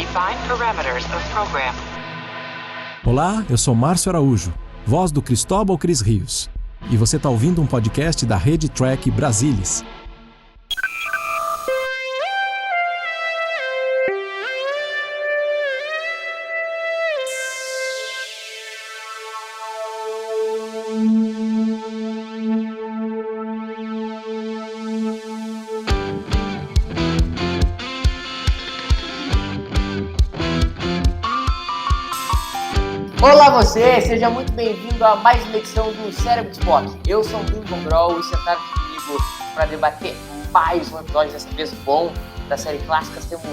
Define parameters of program. Olá, eu sou Márcio Araújo, voz do Cristóbal Cris Rios. E você está ouvindo um podcast da Rede Track Brasilis. Olá você, seja muito bem-vindo a mais uma edição do Cérebro de Spock. Eu sou o Bruno Bombrol e sentado comigo para debater mais um episódio dessa vez bom da série clássica. Temos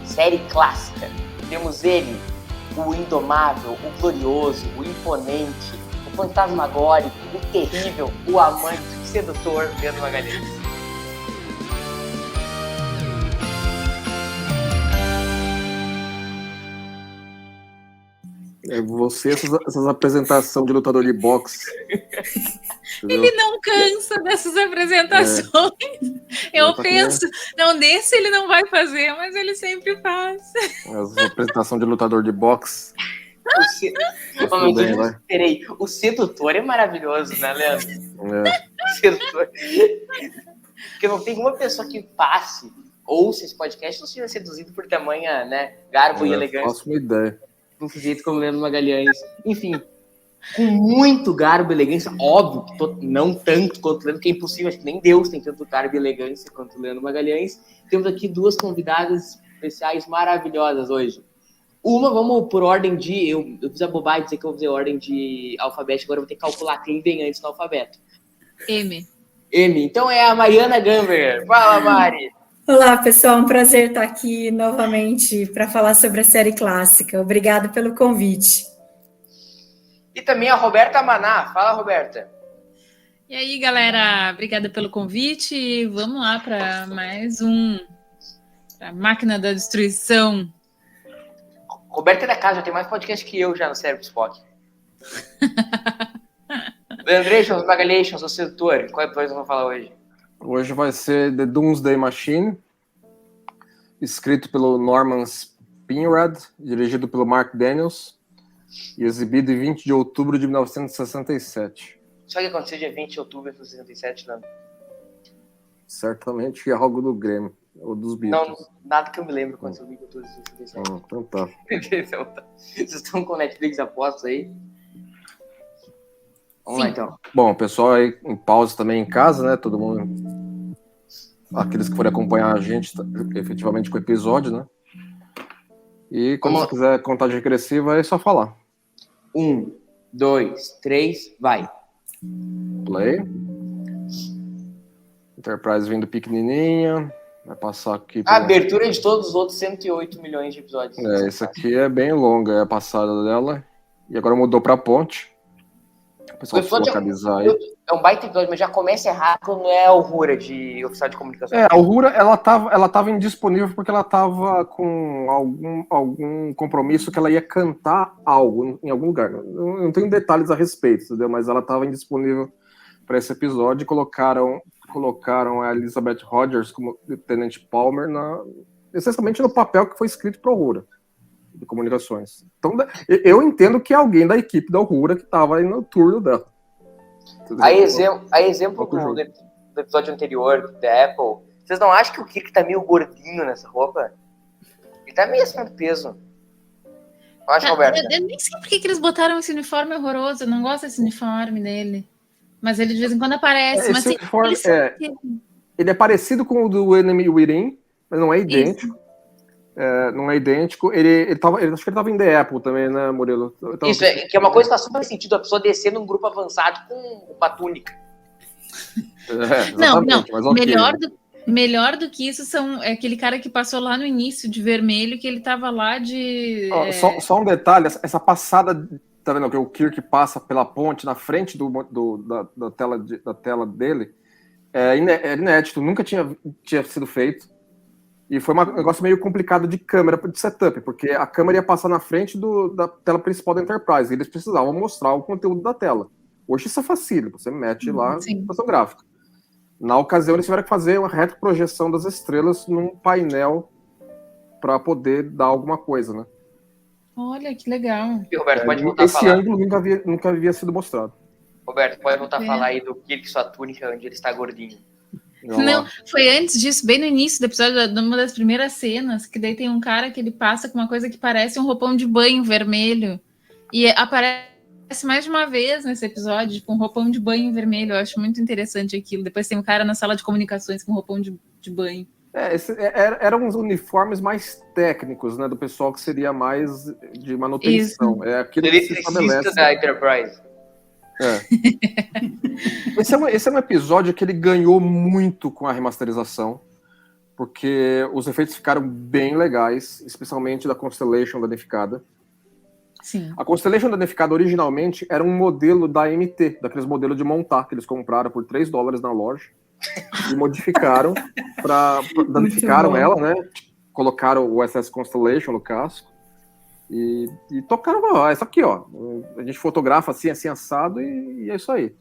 série clássica. Temos ele, o indomável, o glorioso, o imponente, o fantasmagórico, o terrível, o amante, o sedutor, Leandro Magalhães. É você, essas apresentações de lutador de boxe. Ele não cansa dessas apresentações. Eu penso, não, nesse ele não vai fazer, mas ele sempre faz. As apresentações de lutador de boxe. O sedutor é maravilhoso, né, Leandro? É. O sedutor. Porque não tem uma pessoa que passe, ouça esse podcast, não seja seduzido por tamanha, né, garbo e elegância. Faço uma ideia. De um sujeito como Leandro Magalhães. Enfim, com muito garbo e elegância, óbvio que não tanto quanto o Leandro, que é impossível, acho que nem Deus tem tanto garbo e elegância quanto o Leandro Magalhães. Temos aqui duas convidadas especiais maravilhosas hoje. Uma, vamos por ordem de... Eu fiz a bobagem de dizer que eu vou fazer ordem de alfabeto, agora eu vou ter que calcular quem vem antes no alfabeto. M. Então é a Mariana Gamber. Fala, Mari! Olá, pessoal, um prazer estar aqui novamente para falar sobre a série clássica. Obrigada pelo convite. E também a Roberta Maná. Fala, Roberta. E aí, galera, obrigada pelo convite. Vamos lá para mais a Máquina da Destruição. Roberta é da casa, já tem mais podcast que eu já no Cérebro Spock. Leandreixos, Magalhães, o sedutor. Qual episódio eu vou falar hoje? Hoje vai ser The Doomsday Machine, escrito pelo Norman Spinrad, dirigido pelo Mark Daniels e exibido em 20 de outubro de 1967. Sabe o que aconteceu dia 20 de outubro de 1967, Leandro? Certamente é algo do Grêmio, ou dos Beatles. Não, nada que eu me lembro quando eu vi que eu tô em 67. Então tá. Então tá. Vocês estão com Netflix apostos aí? Vamos lá, então. Bom, o pessoal aí em pausa também em casa, né? Todo mundo... Aqueles que forem acompanhar a gente efetivamente com o episódio, né? E quando você quiser contagem regressiva, é só falar. 1, 2, 3, vai. Play. Enterprise vindo pequenininha. Vai passar aqui... A abertura de todos os outros 108 milhões de episódios. Essa aqui é bem longa, é a passada dela. E agora mudou pra ponte. O pessoal se localizar aí. É um baita episódio, mas já começa errado quando é a Uhura de oficial de comunicação. A Uhura, ela tava indisponível porque ela tava com algum compromisso que ela ia cantar algo em algum lugar. Eu não tenho detalhes a respeito, entendeu? Mas ela tava indisponível para esse episódio e colocaram a Elizabeth Rogers como Lieutenant Palmer essencialmente no papel que foi escrito para a Uhura de comunicações. Então, eu entendo que é alguém da equipe da Uhura que estava aí no turno dela. A exemplo do episódio anterior da Apple, vocês não acham que o Kirk tá meio gordinho nessa roupa? Ele tá meio acima do peso. Eu acho, Roberto. Eu nem sei por que eles botaram esse uniforme horroroso. Eu não gosto desse uniforme dele. Mas ele de vez em quando aparece. Mas, uniforme, ele é parecido com o do Enemy Within, mas não é idêntico. Não é idêntico. Ele acho que ele estava em The Apple também, né, Murilo? Isso, que é uma coisa que faz super sentido, a pessoa descer num grupo avançado com uma túnica. Não, mas okay. Melhor do que isso é aquele cara que passou lá no início de vermelho, que ele estava lá de... Só um detalhe, essa passada, tá vendo que o Kirk passa pela ponte na frente da tela dele, é inédito, nunca tinha sido feito. E foi um negócio meio complicado de câmera, de setup, porque a câmera ia passar na frente da tela principal da Enterprise, e eles precisavam mostrar o conteúdo da tela. Hoje isso é facílimo, você mete lá a computação gráfica. Na ocasião, eles tiveram que fazer uma retroprojeção das estrelas num painel para poder dar alguma coisa, né? Olha, que legal. E, Roberto, pode voltar a Esse falar. ângulo nunca havia sido mostrado. Roberto, pode voltar a falar aí do Kirk, sua túnica, onde ele está gordinho. Não, foi antes disso, bem no início do episódio, numa das primeiras cenas, que daí tem um cara que ele passa com uma coisa que parece um roupão de banho vermelho. E aparece mais de uma vez nesse episódio, tipo, um roupão de banho vermelho. Eu acho muito interessante aquilo. Depois tem um cara na sala de comunicações com roupão de banho. Eram uns uniformes mais técnicos, né? Do pessoal que seria mais de manutenção. Isso. É aquilo que se estabelece. Da Enterprise. Esse é um episódio que ele ganhou muito com a remasterização, porque os efeitos ficaram bem legais, especialmente da Constellation danificada. Sim. A Constellation danificada originalmente era um modelo da MT, daqueles modelos de montar que eles compraram por $3 na loja e modificaram danificaram ela, né? Colocaram o SS Constellation no casco. E tocaram, essa aqui, ó. A gente fotografa assim assado e é isso aí.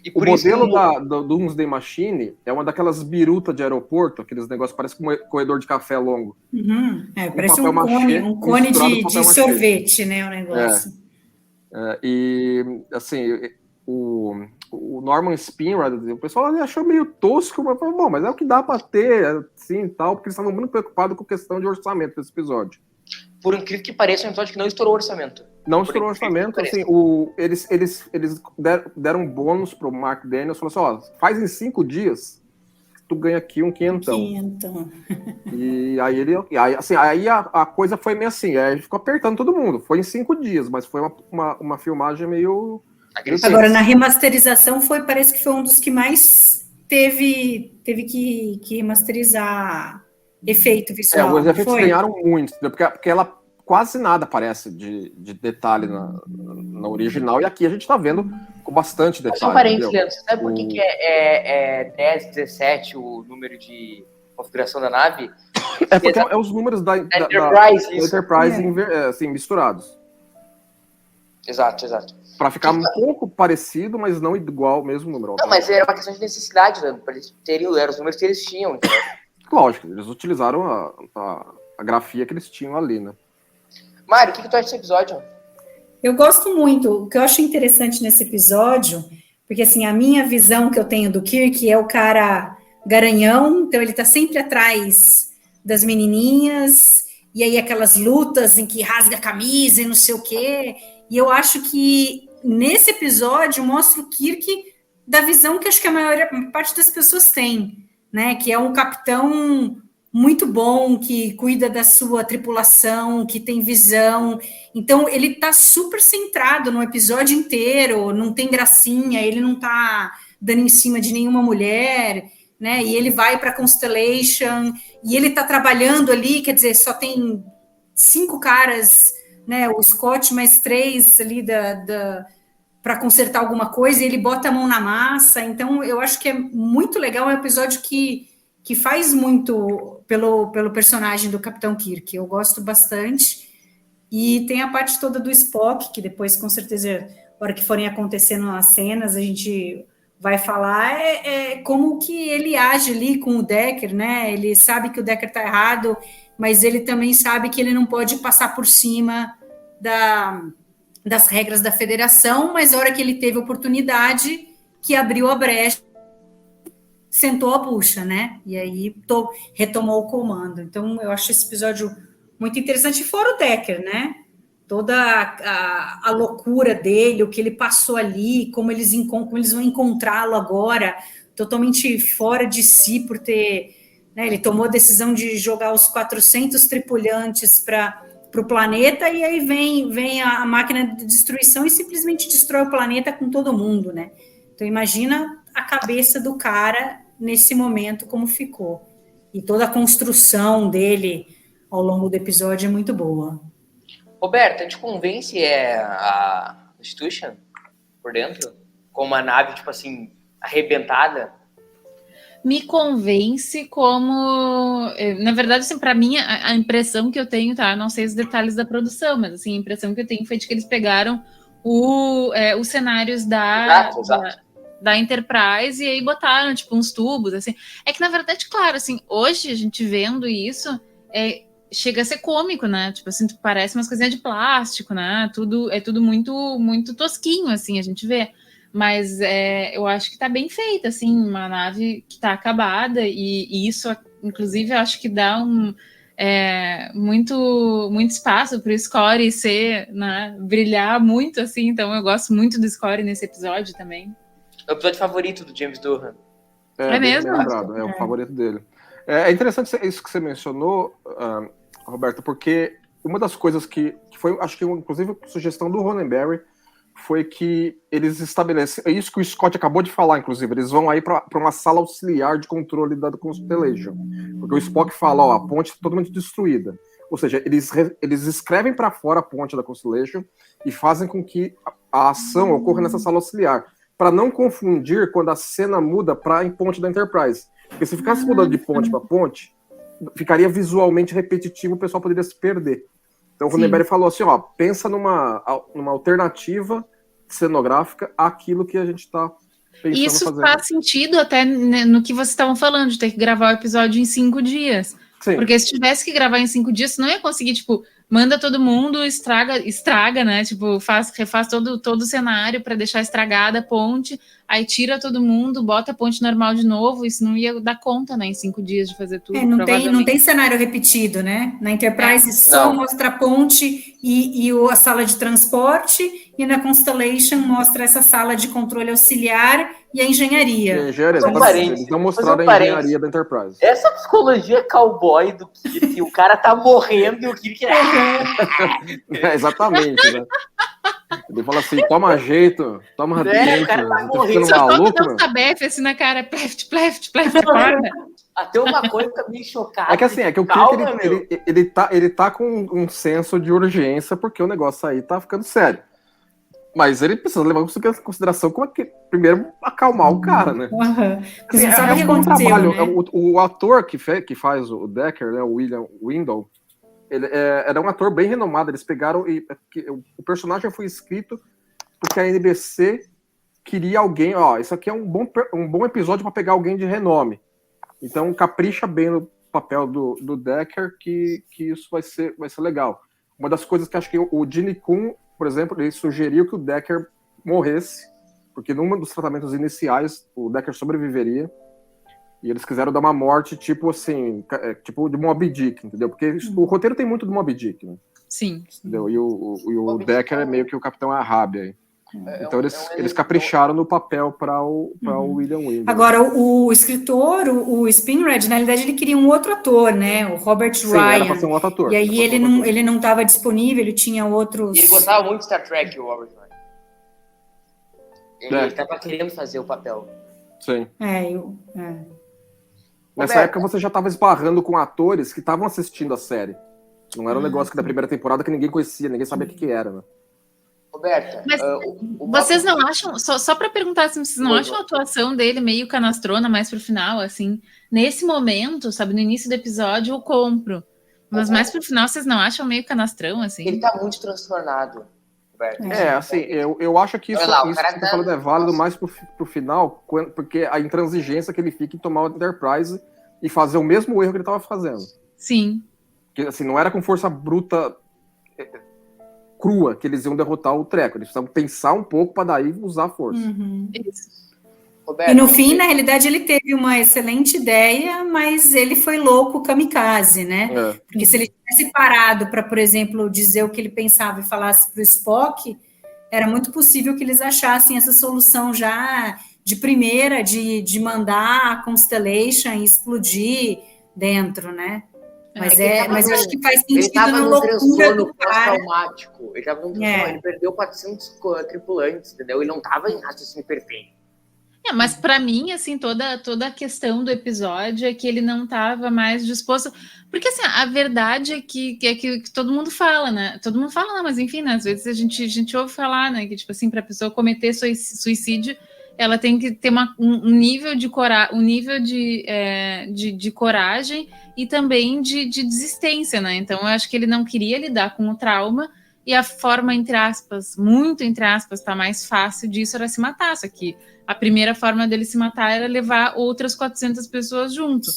E O por modelo isso, do Doomsday Machine é uma daquelas birutas de aeroporto, aqueles negócios, parece um corredor de café longo. Parece um cone de sorvete, né, o negócio. E, assim, o Norman Spinrad, o pessoal achou meio tosco, mas falou, bom, mas é o que dá para ter, assim, tal, porque eles estavam muito preocupados com a questão de orçamento desse episódio. por incrível que pareça, é um episódio que não estourou o orçamento. Não estourou o orçamento, assim, eles deram um bônus pro Mark Daniels, falaram assim, ó, faz em 5 dias, tu ganha aqui um quinhentão. E aí a coisa foi meio assim, aí ficou apertando todo mundo, foi em 5 dias, mas foi uma filmagem meio... Agora, na remasterização, parece que foi um dos que mais teve que remasterizar efeito visual. Os efeitos ganharam muito, porque ela quase nada aparece de detalhe na original, e aqui a gente tá vendo com bastante detalhe. Só um parênteses, Leandro, você sabe por que é 10, 17 o número de configuração da nave? É porque é os números da Enterprise assim, misturados. Exato. Para ficar um pouco parecido, mas não igual, o mesmo número. Não, mas era uma questão de necessidade, né? Para eles terem os números que eles tinham. Então. Lógico, eles utilizaram a grafia que eles tinham ali, né? Mário, o que tu acha desse episódio? Eu gosto muito. O que eu acho interessante nesse episódio, porque assim, a minha visão que eu tenho do Kirk é o cara garanhão, então ele tá sempre atrás das menininhas, e aí aquelas lutas em que rasga a camisa e não sei o quê. E eu acho que nesse episódio mostra o Kirk da visão que acho que a maior parte das pessoas tem, né? Que é um capitão muito bom, que cuida da sua tripulação, que tem visão. Então, ele tá super centrado no episódio inteiro, não tem gracinha, ele não tá dando em cima de nenhuma mulher, né? E ele vai para Constellation, e ele tá trabalhando ali, quer dizer, só tem 5 caras, né? O Scott mais 3 ali para consertar alguma coisa, e ele bota a mão na massa. Então, eu acho que é muito legal, é um episódio que faz muito pelo personagem do Capitão Kirk. Eu gosto bastante. E tem a parte toda do Spock, que depois, com certeza, na hora que forem acontecendo as cenas, a gente vai falar como que ele age ali com o Decker, né? Ele sabe que o Decker está errado, mas ele também sabe que ele não pode passar por cima das regras da federação, mas a hora que ele teve oportunidade, que abriu a brecha, sentou a bucha, né? E aí retomou o comando. Então, eu acho esse episódio muito interessante. E fora o Decker, né? Toda a loucura dele, o que ele passou ali, como eles vão encontrá-lo agora, totalmente fora de si por ter... Né, ele tomou a decisão de jogar os 400 tripulantes para o planeta, e aí vem a máquina de destruição e simplesmente destrói o planeta com todo mundo, né? Então, imagina a cabeça do cara nesse momento, como ficou. E toda a construção dele ao longo do episódio é muito boa. Roberta, te convence a Institution por dentro? Com uma nave, tipo assim, arrebentada? Me convence como... Na verdade, assim, para mim, a impressão que eu tenho, tá? Eu não sei os detalhes da produção, mas assim, a impressão que eu tenho foi de que eles pegaram os cenários da Enterprise e aí botaram, tipo, uns tubos, assim. É que, na verdade, claro, assim, hoje a gente vendo isso, chega a ser cômico, né? Tipo assim, parece umas coisinhas de plástico, né? É tudo muito, muito tosquinho, assim, a gente vê. Mas eu acho que tá bem feita, assim, uma nave que tá acabada, e isso, inclusive, eu acho que dá muito, muito espaço pro Scotty né, brilhar muito, assim, então eu gosto muito do Scotty nesse episódio também. É o episódio favorito do James Doohan. É mesmo? Bem lembrado, é o favorito dele. É interessante isso que você mencionou, Roberto, porque uma das coisas que foi, acho que inclusive sugestão do Roddenberry, foi que eles estabelecem, é isso que o Scott acabou de falar, inclusive, eles vão aí para uma sala auxiliar de controle da Constellation, porque o Spock fala, ó, a ponte está totalmente destruída, ou seja, eles escrevem para fora a ponte da Constellation e fazem com que a ação ocorra nessa sala auxiliar, para não confundir quando a cena muda para a ponte da Enterprise, porque se ficasse mudando de ponte para ponte, ficaria visualmente repetitivo, o pessoal poderia se perder. Então o Roddenberry falou assim, ó, pensa numa alternativa cenográfica àquilo que a gente está pensando Isso fazer. Faz sentido até no que vocês estavam falando, de ter que gravar o episódio em 5 dias. Sim. Porque se tivesse que gravar em 5 dias, você não ia conseguir, tipo, manda todo mundo, estraga, né? Tipo, refaz todo o cenário para deixar estragada a ponte, aí tira todo mundo, bota a ponte normal de novo, isso não ia dar conta, né? Em 5 dias de fazer tudo. Não tem cenário repetido, né? Na Enterprise só mostra a ponte e a sala de transporte, e na Constellation mostra essa sala de controle auxiliar e a engenharia. Eles não mostraram a engenharia da Enterprise. Essa psicologia cowboy do Kirk, o cara tá morrendo e o Kirk exatamente, né? Ele fala assim, toma jeito, toma jeito. O cara tá morrendo. Só falta um tabefe assim na cara, pleft, acorda. Até uma coisa que meio chocada. É que assim, o Kirk, ele tá com um senso de urgência, porque o negócio aí tá ficando sério. Mas ele precisa levar em consideração como é que, primeiro, acalmar o cara, né? Assim, é um bom trabalho. Né? O ator que faz o Decker, né, o William Windle, ele era um ator bem renomado. Eles pegaram o personagem foi escrito porque a NBC queria alguém, ó, isso aqui é um bom episódio para pegar alguém de renome. Então capricha bem no papel do Decker que isso vai ser legal. Uma das coisas que acho que o Gene Kun, por exemplo, ele sugeriu que o Decker morresse, porque num dos tratamentos iniciais o Decker sobreviveria. E eles quiseram dar uma morte, tipo assim, tipo de Moby Dick, entendeu? Porque o roteiro tem muito do Moby Dick, né? Sim. Entendeu? E o Decker é meio que o Capitão Ahab aí. Então eles capricharam no papel para o William Windle. Agora, o escritor, o Spinrad, na realidade, ele queria um outro ator, né? O Robert Ryan. Era pra ser um outro ator. E aí ele não estava disponível, ele tinha outros... E ele gostava muito de Star Trek, o Robert Ryan. Ele estava querendo fazer o papel. Sim. Nessa época você já estava esbarrando com atores que estavam assistindo a série. Não era um negócio que da primeira temporada que ninguém conhecia, ninguém sabia o que era, né? Roberta, mas vocês não acham, só para perguntar se vocês não acham a atuação dele meio canastrona mais pro final, assim, nesse momento, sabe, no início do episódio eu compro, mas mais pro final vocês não acham meio canastrão, assim? Ele tá muito transtornado, Roberto. Assim, eu acho que isso que você tá falando é válido mais pro final, porque a intransigência que ele fica em tomar o Enterprise e fazer o mesmo erro que ele tava fazendo. Sim. Que, assim, não era com força bruta crua que eles iam derrotar o treco. Eles precisavam pensar um pouco para daí usar a força. Roberto, e no fim, na realidade, ele teve uma excelente ideia, mas ele foi louco kamikaze, né? Porque se ele tivesse parado para, por exemplo, dizer o que ele pensava e falasse para o Spock, era muito possível que eles achassem essa solução já de primeira, de mandar a Constellation e explodir dentro, né? Mas eu acho que faz sentido. Ele estava num transtorno pós-traumático. Ele perdeu 400 tripulantes, entendeu? Ele não estava em raciocínio perfeito. Mas para mim, assim, toda a questão do episódio é que ele não estava mais disposto. Porque, assim, a verdade é que todo mundo fala, né? Todo mundo fala, não, mas enfim, né? Às vezes a gente ouve falar, né? Que, tipo assim, para a pessoa cometer suicídio, ela tem que ter um nível de coragem e também de desistência, né? Então, eu acho que ele não queria lidar com o trauma e a forma, entre aspas, muito entre aspas, tá mais fácil disso era se matar, só que a primeira forma dele se matar era levar outras 400 pessoas junto,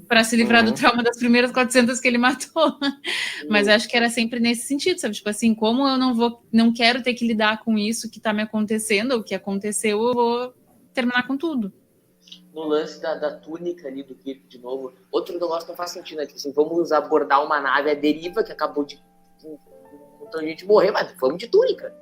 para se livrar do trauma das primeiras 400 que ele matou. Mas acho que era sempre nesse sentido, sabe? Tipo assim, como eu não quero ter que lidar com isso que tá me acontecendo, ou que aconteceu, eu vou terminar com tudo. No lance da túnica ali do Kirk, de novo, outro negócio que não faz sentido aqui, assim, vamos abordar uma nave, a deriva, que acabou de muita gente morrer, mas vamos de túnica.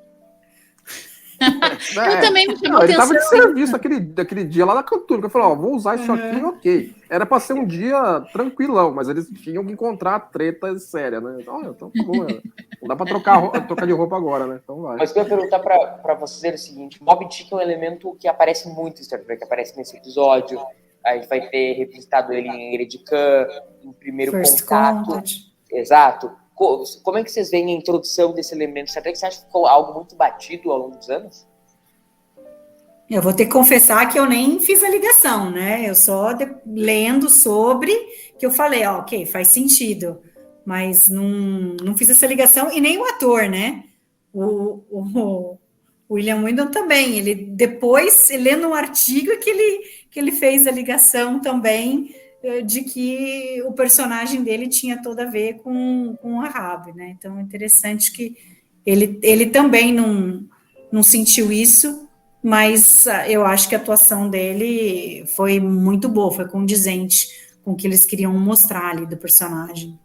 Eu também me chamou ele atenção. tava de serviço aquele dia lá na túnica. Eu falei, ó, vou usar isso aqui, ok. Era pra ser um dia tranquilão, mas eles tinham que encontrar treta séria, né? Então tá bom, né? Não dá pra trocar de roupa agora, né? Então vai. Mas eu ia perguntar pra vocês o seguinte, Moby Dick é um elemento que aparece muito em Star Trek, que aparece nesse episódio, a gente vai ter revisitado ele em Eredican, em Primeiro Contato. Exato. Como é que vocês veem a introdução desse elemento? Você acha que ficou algo muito batido ao longo dos anos? Eu vou ter que confessar que eu nem fiz a ligação, né? Eu só lendo sobre que eu falei, ó, ok, faz sentido, mas não fiz essa ligação e nem o ator, né? O William Windom também, ele depois, lendo um artigo que ele fez a ligação também de que o personagem dele tinha tudo a ver com o Ahab, né? Então é interessante que ele também não sentiu isso, mas eu acho que a atuação dele foi muito boa, foi condizente com o que eles queriam mostrar ali do personagem.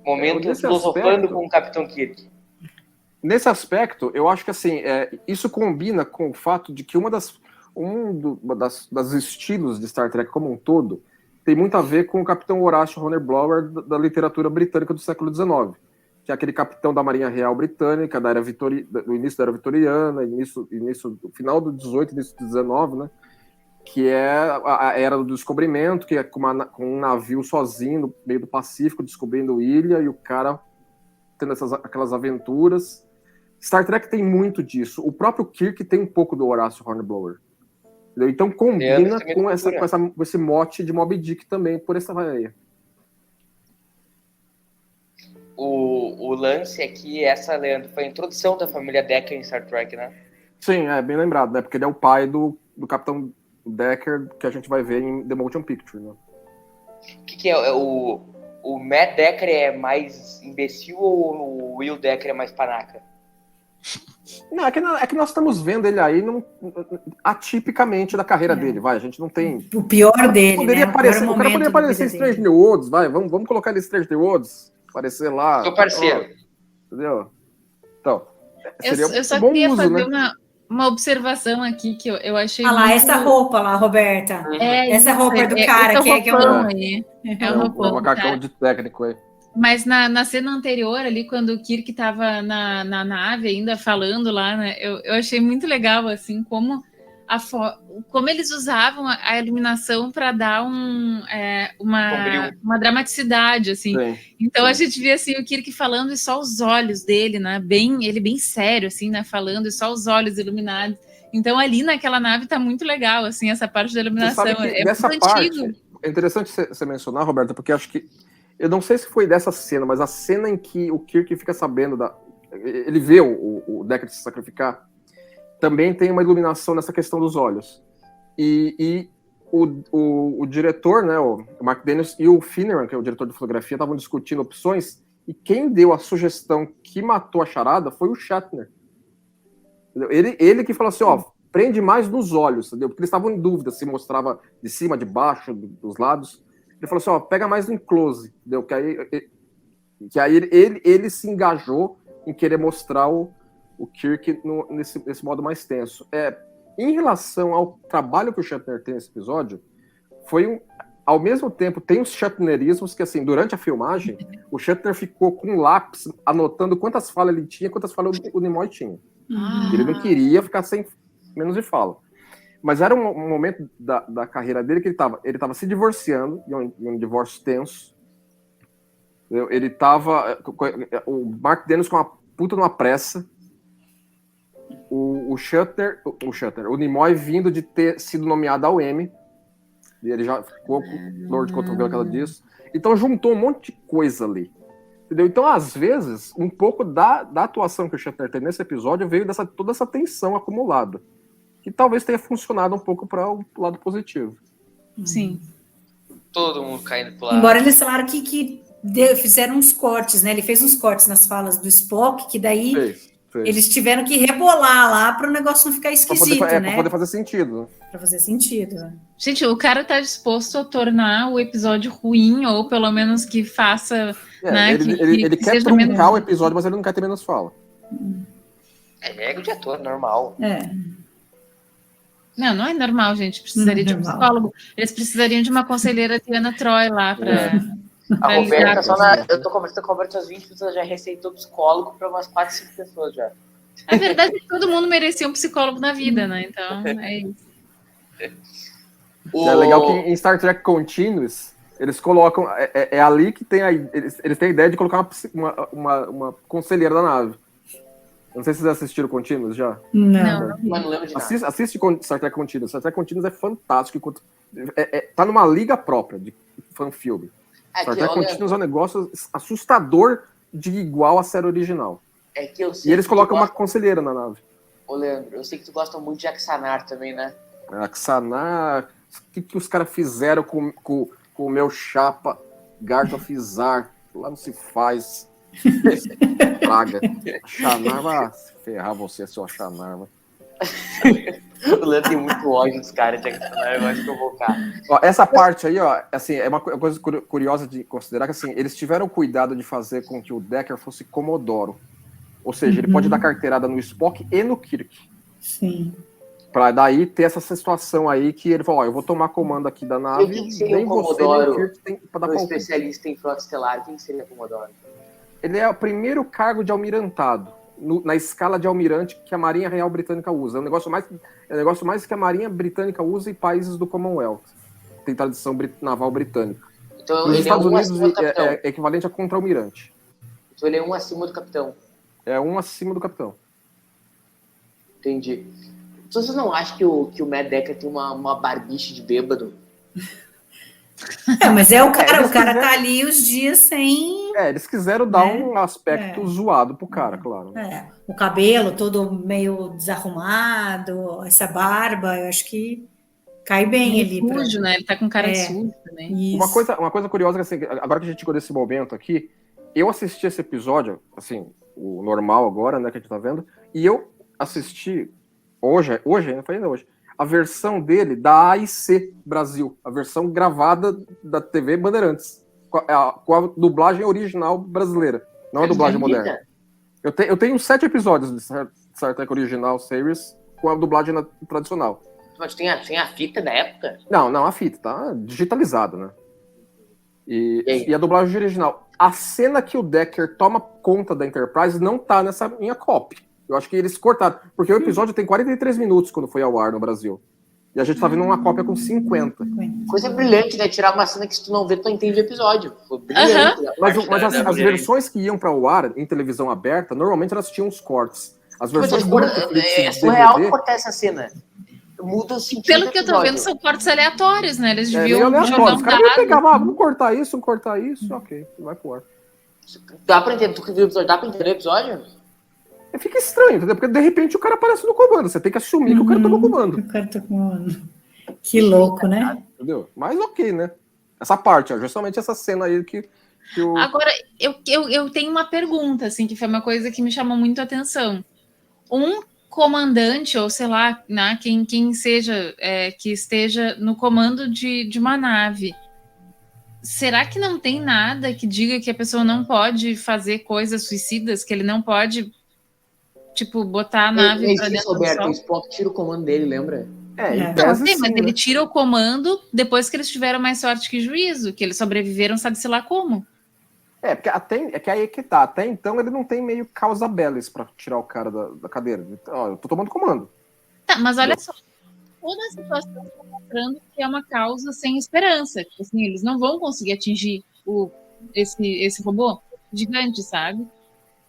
Momento filosofando com o Capitão Kirk. Nesse aspecto, eu acho que assim, isso combina com o fato de que das estilos de Star Trek como um todo tem muito a ver com o Capitão Horatio Hornblower da literatura britânica do século XIX, que é aquele capitão da Marinha Real Britânica da do início da Era Vitoriana, do final do 18, início do 19, né? Que é a Era do Descobrimento, que é com um navio sozinho no meio do Pacífico, descobrindo ilha, e o cara tendo aquelas aventuras. Star Trek tem muito disso. O próprio Kirk tem um pouco do Horácio Hornblower. Entendeu? Então combina com esse mote de Moby Dick também, por essa vaia. O lance aqui, Leandro, foi a introdução da família Decker em Star Trek, né? Sim, bem lembrado, né? Porque ele é o pai do Capitão Decker, que a gente vai ver em The Motion Picture, né? O que é o Matt Decker é mais imbecil ou o Will Decker é mais panaca? Não, é que nós estamos vendo ele aí atipicamente da carreira dele, vai. A gente não tem. O pior dele, poderia né? Aparecer, o cara poderia aparecer em Strange New Worlds, vai. Vamos colocar ele em Strange New Worlds, aparecer lá. Seu parceiro. Entendeu? Então, eu só queria fazer uma observação aqui que eu achei. Ah lá, muito... essa roupa lá, Roberta. Essa roupa do cara que é um roupão. Um macacão de técnico aí. Mas na cena anterior, ali, quando o Kirk estava na nave ainda falando lá, né, eu achei muito legal, assim, como eles usavam a iluminação para dar uma dramaticidade, assim. Sim, então a gente via, assim, o Kirk falando e só os olhos dele, né, ele bem sério, assim, né, falando e só os olhos iluminados. Então ali naquela nave tá muito legal, assim, essa parte da iluminação. Dessa muito parte, antigo. É interessante você mencionar, Roberta, porque acho que eu não sei se foi dessa cena, mas a cena em que o Kirk fica sabendo ele vê o Decker se sacrificar, também tem uma iluminação nessa questão dos olhos. E o diretor, né, o Mark Daniels e o Finneran, que é o diretor de fotografia, estavam discutindo opções, e quem deu a sugestão que matou a charada foi o Shatner. Ele que falou assim, ó, prende mais nos olhos, entendeu? Porque eles estavam em dúvida se mostrava de cima, de baixo, dos lados. Ele falou assim, ó, pega mais no close, entendeu? Que aí ele se engajou em querer mostrar o Kirk nesse modo mais tenso. Em relação ao trabalho que o Shatner tem nesse episódio, ao mesmo tempo, tem os Shatnerismos que, assim, durante a filmagem, o Shatner ficou com um lápis anotando quantas falas ele tinha, quantas falas o Nimoy tinha. Ele não queria ficar sem menos de fala. Mas era um momento da carreira dele que ele estava se divorciando, em um divórcio tenso. Ele estava... O Mark Daniels com uma puta numa pressa. O Nimoy vindo de ter sido nomeado ao Emmy. Ele já ficou com dor de cotovelo, aquela disso. Então juntou um monte de coisa ali. Entendeu? Então, às vezes, um pouco da atuação que o Shatner tem nesse episódio veio toda essa tensão acumulada. Que talvez tenha funcionado um pouco para o lado positivo. Sim. Todo mundo caindo pro lado. Embora eles falaram que fizeram uns cortes, né? Ele fez uns cortes nas falas do Spock, que daí Fez. eles tiveram que rebolar lá para o negócio não ficar esquisito, né? Pra poder fazer sentido. Para fazer sentido. Né? Gente, o cara tá disposto a tornar o episódio ruim, ou pelo menos que faça. Né, ele que quer seja truncar menos... o episódio, mas ele não quer ter menos fala. É mega de ator, normal. Não é normal, gente. Precisaria de um psicólogo. Eles precisariam de uma conselheira Diana Troy lá pra. A Roberta, eu tô conversando com a Roberta às 20 pessoas, já receitou psicólogo pra umas 4, 5 pessoas já. A verdade é que todo mundo merecia um psicólogo na vida, né? Então, é isso. É legal que em Star Trek Continuous, eles colocam. É ali que tem eles têm a ideia de colocar uma conselheira da nave. Não sei se vocês assistiram Continuous já. Não. Mas não lembro de nada. Assiste Star Trek Continuous. Star Trek Continuous é fantástico. Tá numa liga própria de fan-filme. Star Trek Continuous é um negócio assustador de igual à série original. É que eu sei E eles colocam uma conselheira na nave. Ô, Leandro, eu sei que tu gosta muito de Axanar também, né? Axanar... O que os caras fizeram com o meu chapa Garth of Izar? Lá não se faz. Praga. Axanar vai se ferrar você, seu Axanar. O Leandro tem muito ódio dos caras de Axanar, eu gosto de provocar. Ó, essa parte aí, ó, assim, é uma coisa curiosa de considerar que assim, eles tiveram cuidado de fazer com que o Decker fosse Comodoro. Ou seja, ele pode dar carteirada no Spock e no Kirk. Sim. Pra daí ter essa situação aí que ele falou, ó, eu vou tomar comando aqui da nave, E o que seria nem o você nem Comodoro? o Kirk tem pra dar Um palpite. especialista em frota estelar, quem seria Comodoro? Ele é o primeiro cargo de almirantado, na escala de almirante que a Marinha Real Britânica usa. É o negócio mais que a Marinha Britânica usa em países do Commonwealth. Tem tradição naval britânica. Então Nos ele Estados é um Unidos acima do capitão. é equivalente a contra-almirante. Então ele é um acima do capitão. É um acima do capitão. Entendi. Então, vocês não acham que o Matt Decker tem uma barbiche de bêbado? Mas o cara tá ali os dias sem... Eles quiseram dar um aspecto zoado pro cara, claro. O cabelo todo meio desarrumado, essa barba, eu acho que cai bem ali. Sujo, né? Ele tá com cara de sujo também. Uma coisa curiosa é que, assim, agora que a gente chegou nesse momento aqui, eu assisti esse episódio, assim, o normal agora, né, que a gente tá vendo, e eu assisti hoje, não foi ainda hoje, a versão dele da AIC Brasil, a versão gravada da TV Bandeirantes, com a dublagem original brasileira, não a dublagem moderna. Eu tenho 7 episódios de Star Trek Original Series com a dublagem tradicional. Mas tem a fita da época? Não, a fita, tá digitalizada, né? E a dublagem original. A cena que o Decker toma conta da Enterprise não tá nessa minha cópia. Eu acho que eles cortaram. Porque o episódio tem 43 minutos quando foi ao ar no Brasil. E a gente tá vendo uma cópia com 50. Coisa brilhante, né? Tirar uma cena que se tu não vê, tu não entende o episódio. Foi brilhante. Mas as versões que iam para o ar em televisão aberta, normalmente elas tinham os cortes. As versões do Netflix, é surreal cortar essa cena. Muda o sentido. Pelo que eu tô vendo, são cortes aleatórios, né? Eles deviam jogar os caras pegavam, vamos cortar isso, ok, vai pro ar. Dá pra entender, tu que viu o episódio, dá pra entender o episódio? Fica estranho, entendeu? Porque de repente o cara aparece no comando, você tem que assumir que o cara tá no comando. O cara tá comando. Que louco, né? Entendeu? Mas ok, né? Essa parte, ó, justamente essa cena aí que o... Agora, eu tenho uma pergunta, assim, que foi uma coisa que me chamou muito a atenção. Um comandante, ou sei lá, né, quem seja que esteja no comando de uma nave, será que não tem nada que diga que a pessoa não pode fazer coisas suicidas, que ele não pode, tipo, botar a nave para dentro do sol? O Spock tira o comando dele, lembra? Mas ele tira o comando depois que eles tiveram mais sorte que juízo, que eles sobreviveram, sabe-se lá como. Porque que aí que tá. Até então ele não tem meio causa bellis pra tirar o cara da cadeira. Então, eu tô tomando comando. Tá, mas olha só. Toda a situação está mostrando que é uma causa sem esperança. Tipo assim, eles não vão conseguir atingir esse robô gigante, sabe?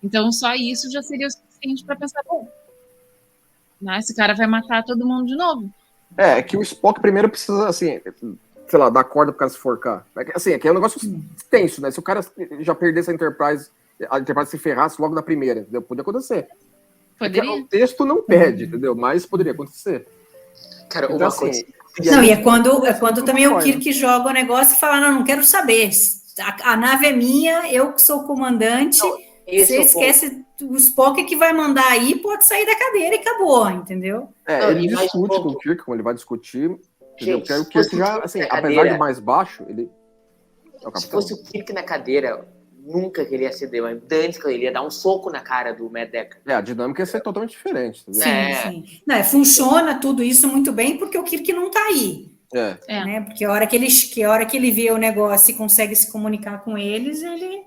Então só isso já seria o suficiente pra pensar, bom, esse cara vai matar todo mundo de novo. É que o Spock primeiro precisa, assim, sei lá, dar corda pro cara se forcar. Assim, é um negócio tenso, né? Se o cara já perdesse a Enterprise se ferrasse logo na primeira, entendeu? Podia acontecer. Poderia. O texto não pede, entendeu? Mas poderia acontecer. Cara, Então, uma assim, coisa. Não, e é quando também o Concordo. Kirk joga o negócio e fala, não quero saber, a nave é minha, eu que sou o comandante, Esse você é o ponto. esquece, o Spock é que vai mandar aí, pode sair da cadeira e acabou, entendeu? Não, Ele e mais um discute com ponto. o Kirk, como ele vai discutir, entendeu? Gente, Porque aí o se Kirk fosse já, o Kirk assim, na apesar cadeira- de mais baixo, ele é o Se capitão. fosse o Kirk na cadeira, nunca queria ceder, mas antes que ele ia dar um soco na cara do Matt Decker. A dinâmica ia ser totalmente diferente, entendeu? Sim. Não, funciona tudo isso muito bem porque o Kirk não tá aí, É. né? Porque a hora que ele vê o negócio e consegue se comunicar com eles, ele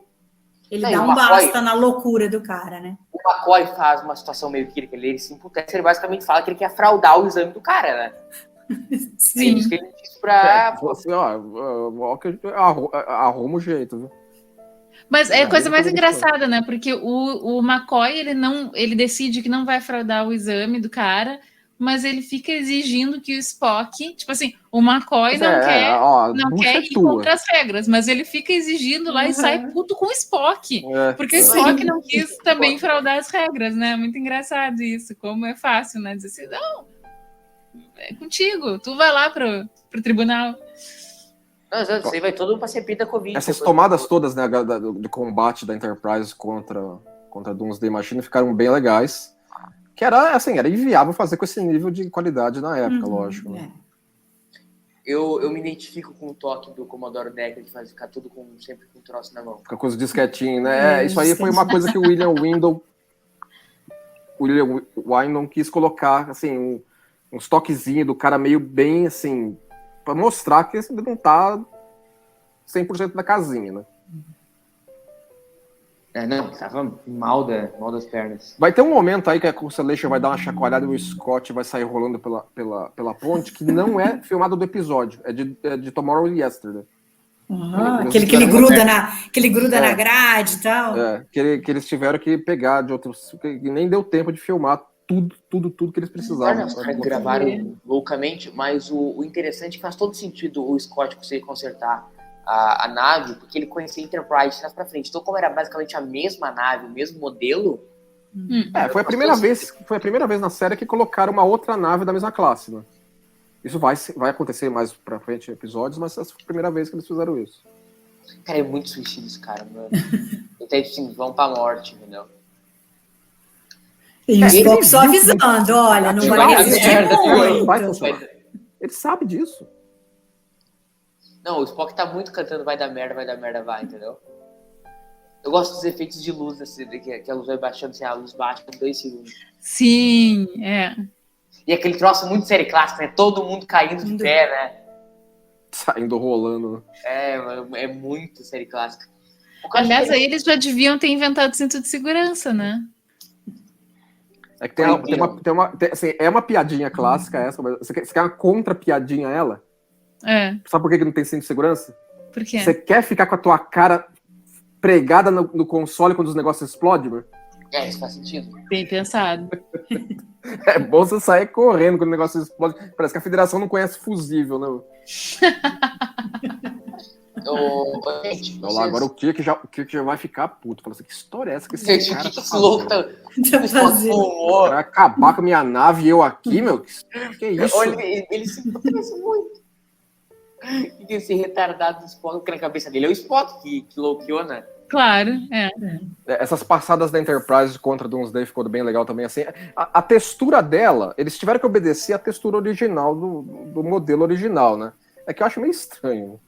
Não, e dá o um McCoy- basta na loucura do cara, né? O McCoy faz uma situação meio Kirk, ele se emputece, ele basicamente fala que ele quer fraudar o exame do cara, né? É isso que ele disse pra... Assim, arruma o jeito, viu? Mas é a coisa ele mais também engraçada, né? Porque o McCoy, ele decide que não vai fraudar o exame do cara, mas ele fica exigindo que o Spock, tipo assim, o McCoy não quer ir contra as regras, mas ele fica exigindo lá e sai puto com o Spock. Porque o Spock não quis também fraudar as regras, né? Muito engraçado isso, como é fácil, né? Dizer assim, não, é contigo, tu vai lá pro tribunal. Não, isso aí vai todo pra ser pinta Covid. Essas tomadas todas, né, de combate da Enterprise contra a Doomsday Machine ficaram bem legais. Que era inviável fazer com esse nível de qualidade na época, lógico. Né? Eu me identifico com o toque do Commodore Decker de fazer ficar tudo sempre com um troço na mão. Fica com os disquetinhos, né? Isso aí foi uma coisa que o William Windom quis colocar, assim, uns toquezinhos do cara meio bem, assim, pra mostrar que ele não tá 100% da casinha, né? Não, tava mal das pernas. Vai ter um momento aí que a Constellation vai dar uma chacoalhada e o Scott vai sair rolando pela ponte, que não é filmado do episódio, é de Tomorrow and Yesterday. Aquele que ele gruda na grade e tal. Que eles tiveram que pegar de outros, que nem deu tempo de filmar tudo que eles precisavam. Os caras gravaram loucamente, mas o interessante é que faz todo sentido o Scott conseguir consertar a nave, porque ele conhecia a Enterprise mais pra frente. Então, como era basicamente a mesma nave, o mesmo modelo... Foi a primeira vez na série que colocaram uma outra nave da mesma classe, né? Isso vai acontecer mais pra frente em episódios, mas essa foi a primeira vez que eles fizeram isso. Cara, é muito suicídio esse cara, mano. Então, assim, vão pra morte, entendeu? E o Spock só avisando, olha, não vai existir muito. Ele sabe disso. Não, o Spock tá muito cantando vai dar merda, vai, entendeu? Eu gosto dos efeitos de luz, assim, que a luz vai baixando, assim, a luz baixa em 2 segundos. Sim, E aquele troço muito série clássica, né? Todo mundo caindo de pé, né? Saindo rolando. É muito série clássica. Aliás, aí eles já deviam ter inventado cinto de segurança, né? É que é uma piadinha clássica essa, mas você quer uma contra-piadinha a ela? Sabe por que não tem cinto de segurança? Por quê? Você quer ficar com a tua cara pregada no console quando os negócios explodem, mano? Isso faz sentido. Bem pensado. É bom você sair correndo quando o negócio explode. Parece que a Federação não conhece fusível, né? Gente, Então, lá, agora o Kirk já vai ficar puto. Fala assim, que história é essa que esse cara tá esse louco tá fazendo? Vai acabar com a minha nave e eu aqui, meu? Que isso? Ele se parece muito. E esse retardado do Spock na cabeça dele é o Spock que louqueou, né? Claro, Essas passadas da Enterprise contra a Doomsday ficou bem legal também, assim. A textura dela, eles tiveram que obedecer à textura original do modelo original, né? É que eu acho meio estranho.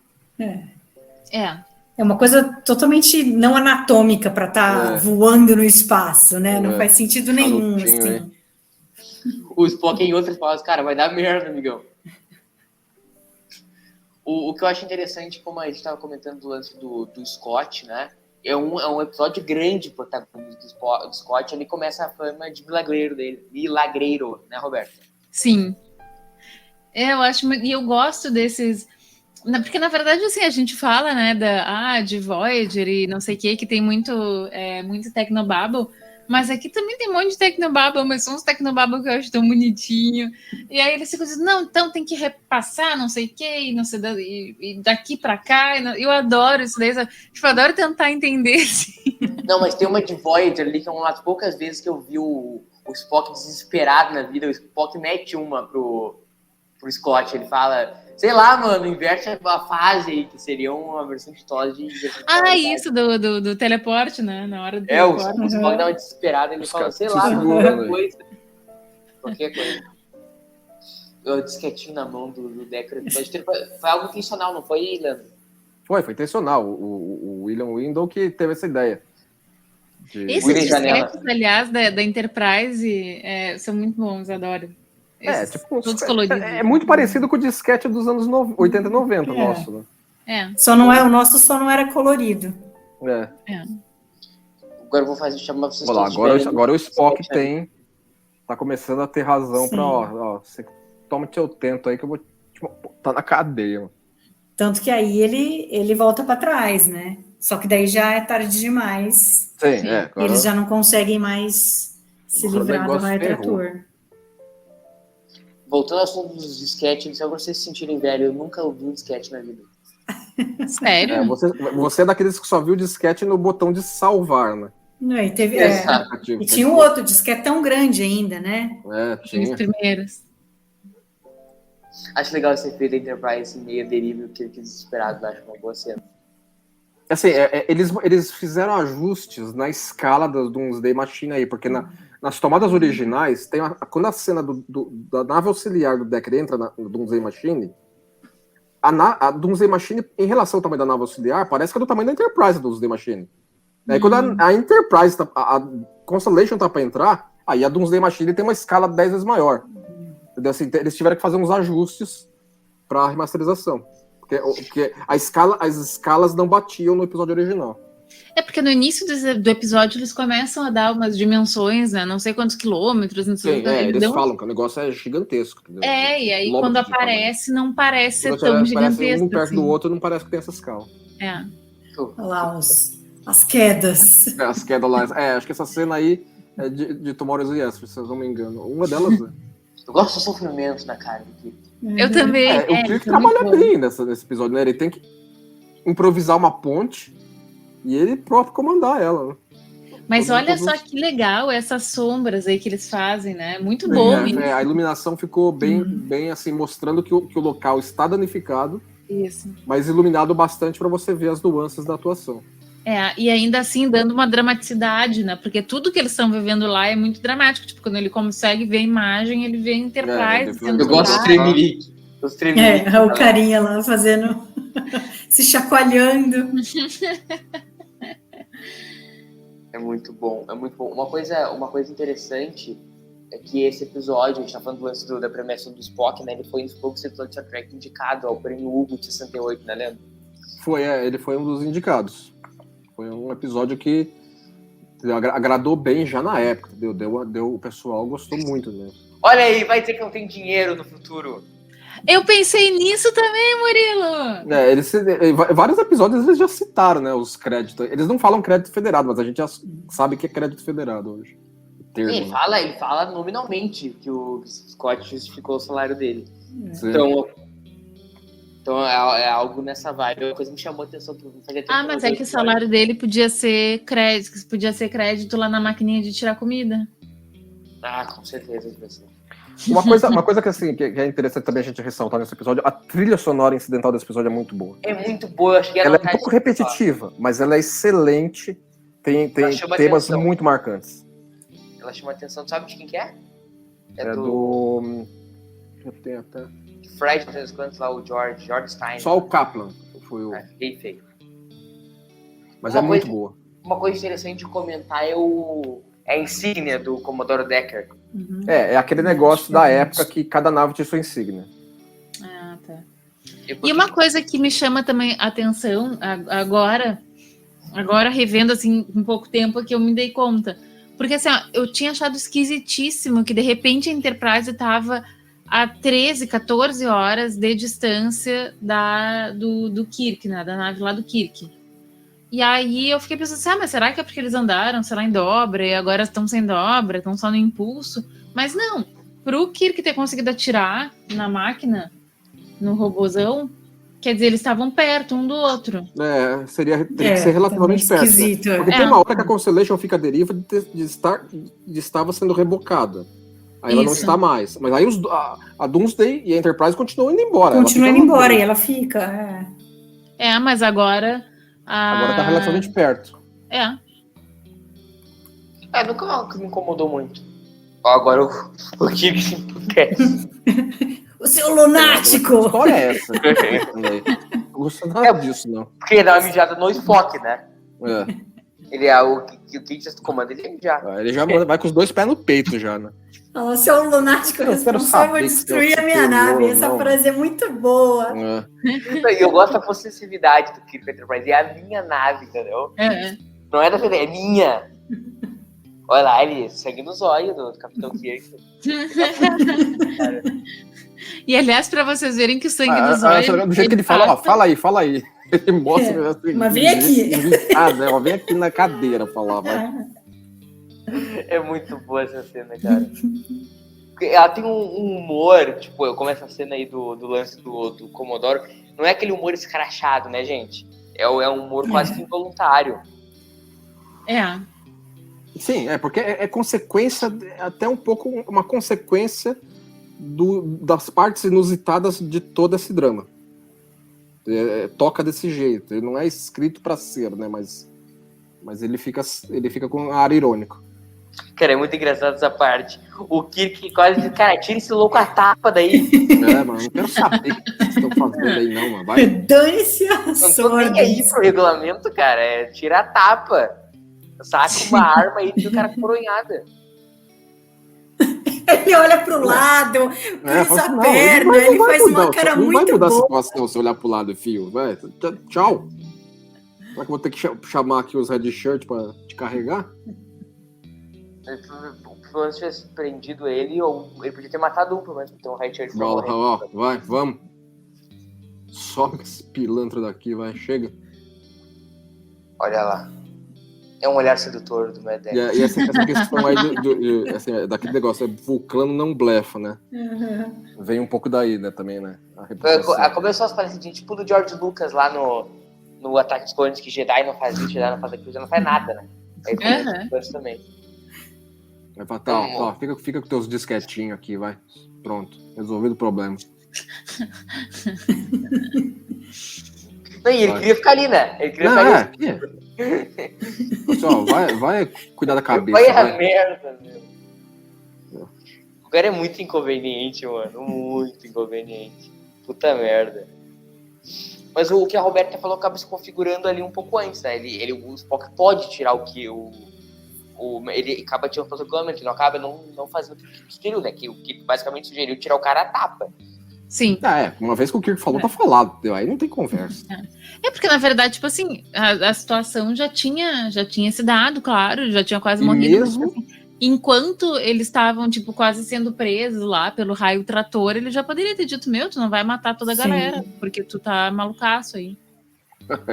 É uma coisa totalmente não anatômica para estar voando no espaço, né? Não faz sentido nenhum, assim. O Spock em outras palavras, cara, vai dar merda, amigão. O que eu acho interessante, como a gente estava comentando do lance do Scott, né? É um episódio grande protagonista do Scott. Ali começa a fama de milagreiro, né, Roberto? Sim. Eu acho, e eu gosto desses... Porque, na verdade, assim, a gente fala, né, de Voyager e não sei o que tem muito tecnobabble, Mas aqui também tem um monte de tecnobabble, mas são uns tecnobabble que eu acho tão bonitinho. E aí eles ficam dizendo, não, então tem que repassar, não sei o quê, e, não sei, e daqui pra cá. Eu adoro isso daí. Tipo, eu adoro tentar entender. Assim. Não, mas tem uma de Voyager ali, que é uma das poucas vezes que eu vi o Spock desesperado na vida. O Spock mete uma pro Scott. Ele fala, sei lá, mano, inverte a fase aí, que seria uma versão de TOS de... Isso, do teleporte, né? Na hora do o teleporte. Spock dá uma desesperada, ele fala, sei lá, qualquer coisa. O disquetinho na mão do Decker. Foi algo intencional, não foi, Leandro? Foi intencional. O William Windle que teve essa ideia. Esses disquetes, aliás, da Enterprise são muito bons, adoro. É muito parecido com o disquete dos anos 80 e 90, nosso, né? O nosso só não era colorido. Agora eu vou chamar vocês todos. Agora o Spock tá começando a ter razão pra, você toma teu tento aí que eu vou te botar na cadeia, mano. Tanto que aí ele volta para trás, né? Só que daí já é tarde demais. Sim. Eles já não conseguem mais se livrar do retrator. Voltando ao assunto dos disquetes, só pra vocês se sentirem velho, eu nunca ouvi um disquete na vida. Sério? Você é daqueles que só viu o disquete no botão de salvar, né? Não, e teve. E tinha um outro disquete tão grande ainda, né? Tinha. Os primeiros. Acho legal esse efeito da Enterprise meio deriva, que desesperado, acho uma boa cena. Assim, eles fizeram ajustes na escala do Doomsday Machine aí, porque nas tomadas originais, quando a cena da nave auxiliar do Decker entra no Doomsday Machine, a Doomsday Machine, em relação ao tamanho da nave auxiliar, parece que é do tamanho da Enterprise do Doomsday Machine. Aí quando a Enterprise, a Constellation tá pra entrar, aí a Doomsday Machine tem uma escala 10 vezes maior. Entendeu? Assim, eles tiveram que fazer uns ajustes pra remasterização. Porque as escalas não batiam no episódio original. Porque no início do episódio eles começam a dar umas dimensões, né? Não sei quantos quilômetros, não sei. Sim, eles falam que o negócio é gigantesco. Entendeu? E aí quando aparece, não parece ser tão gigantesco. Um perto do outro, não parece que tem essa escala. Olha lá as quedas. As quedas lá. Acho que essa cena aí é de Tomorrow's Yes, se eu não me engano. Uma delas é. Eu gosto do sofrimento na cara do Kirk. Eu também. O Kirk trabalha bem nesse episódio, né? Ele tem que improvisar uma ponte e ele próprio comandar ela, né? Mas olha só que legal essas sombras aí que eles fazem, né? Muito bom. A iluminação ficou bem assim, mostrando que o local está danificado, mas iluminado bastante para você ver as nuances da atuação. E ainda assim dando uma dramaticidade, né? Porque tudo que eles estão vivendo lá é muito dramático. Tipo, quando ele consegue ver a imagem, ele vê a Enterprise. Eu gosto do Tremelique. O carinha lá fazendo... se chacoalhando. É muito bom, é muito bom. Uma coisa interessante é que esse episódio, a gente tá falando do lance da premiação do Spock, né? Ele foi um dos poucos episódios de Star Trek indicado ao prêmio Hugo de 68, né, Leandro? Ele foi um dos indicados. Foi um episódio que agradou bem já na época, entendeu? O pessoal gostou muito, né? Olha aí, vai dizer que não tem dinheiro no futuro. Eu pensei nisso também, Murilo! Vários episódios eles já citaram, né, os créditos. Eles não falam crédito federado, mas a gente já sabe que é crédito federado hoje. Ele fala nominalmente que o Scott justificou o salário dele. Sim. Então é algo nessa vibe. Uma coisa que me chamou a atenção. Mas é que o salário dele podia ser crédito lá na maquininha de tirar comida. Com certeza. Uma coisa que, assim, que é interessante também a gente ressaltar nesse episódio, a trilha sonora incidental desse episódio é muito boa. É muito boa, eu acho que ela é um pouco repetitiva, mas ela é excelente, tem temas muito marcantes. Ela chama atenção, sabe de quem que é? Eu tenho até... Fred, quantos lá, o George Stein. Só o Kaplan foi o... Bem feio. Mas muito boa. Uma coisa interessante de comentar é a insígnia do Commodore Decker. É aquele negócio da época que cada nave tinha sua insígnia. Tá. E uma coisa que me chama também a atenção agora revendo assim um pouco tempo, que eu me dei conta. Porque assim, eu tinha achado esquisitíssimo que de repente a Enterprise estava a 13, 14 horas de distância do Kirk, né? Da nave lá do Kirk. E aí eu fiquei pensando assim, mas será que é porque eles andaram, sei lá, em dobra, e agora estão sem dobra, estão só no impulso? Mas não, pro Kirk ter conseguido atirar na máquina, no robozão, quer dizer, eles estavam perto um do outro. Teria que ser relativamente perto. Né? Porque tem uma hora que a Constellation fica à deriva de estava sendo rebocada. Aí ela não está mais. Mas aí a Doomsday e a Enterprise continuam indo embora. Continuam indo embora e ela fica. Mas agora... Agora tá relativamente perto. Nunca me incomodou muito. Agora o Kirk se emputece. O seu lunático! Que história é essa? Não gosto nada disso, não. Porque ele dá uma mijada no Spock, né? Ele é o Kirk do comando, ele é mijar. Ele já vai com os 2 pés no peito já, né? O seu lunático responsável por destruir a minha nave. Essa frase é muito boa. E eu gosto da possessividade do Kirk Enterprise. É a minha nave, entendeu? Não é da FD, é minha. Olha lá, ele segue nos olhos do Capitão Kirk. E aliás, pra vocês verem que o sangue nos olhos... Do jeito que ele fala, fala aí. Ele mostra... Assim, mas vem aqui. Vem aqui na cadeira falar, vai. É muito boa essa cena, cara. Ela tem um humor, tipo, eu começo a cena aí do lance do Comodoro, não é aquele humor escrachado, né, gente? É um humor quase que involuntário. Sim, porque é consequência, até um pouco uma consequência das partes inusitadas de todo esse drama. Toca desse jeito, ele não é escrito pra ser, né, mas ele fica com ar irônico. Cara, é muito engraçado essa parte. O Kirk quase diz, cara, tira esse louco a tapa daí. Mano, não quero saber o que vocês estão fazendo aí, não, mano. Vai. Dane-se a sorte. Não tô nem aí pro regulamento, cara. Tira a tapa. Saca uma arma e tem o cara coronhada. Ele olha pro lado, cruza a perna, ele faz uma cara muito boa. Não vai mudar a situação se olhar pro lado, filho. Vai, tchau. Será que eu vou ter que chamar aqui os Red Shirt pra te carregar? Se eu tivesse prendido ele, ou ele podia ter matado um, pelo menos, então o Red Shirt vai, vamos. Sobe esse pilantra daqui, vai, chega. Olha lá. É um olhar sedutor do Mad Dog. E essa questão aí assim, daquele negócio, Vulcano não blefa, né? Vem um pouco daí, né, também, né? Começou as parecidinhas, tipo do George Lucas lá no Ataque dos Clones, que Jedi não faz isso, Jedi não faz aquilo, Jedi não faz nada, né? Aí foi também. Vai falar, fica com teus disquetinhos aqui, vai. Pronto, resolvido o problema. Não, e ele queria ficar ali, né? Ele queria ficar ali. Pessoal, vai cuidar da cabeça. Vai a merda, meu. O cara é muito inconveniente, mano. Muito inconveniente. Puta merda. Mas o que a Roberta falou acaba se configurando ali um pouco antes, né? O Spock pode tirar o que ele acaba tirando o regulamento, ele não acaba não fazendo o que ele sugeriu, né? Que o que basicamente sugeriu tirar o cara a tapa. Sim. Uma vez que o Kirk falou, tá falado. Aí não tem conversa. Porque, na verdade, tipo assim, a situação já tinha se dado, claro, já tinha quase morrido. Mesmo... Assim, enquanto eles estavam, tipo, quase sendo presos lá pelo raio trator, ele já poderia ter dito, tu não vai matar toda a galera, porque tu tá malucaço aí.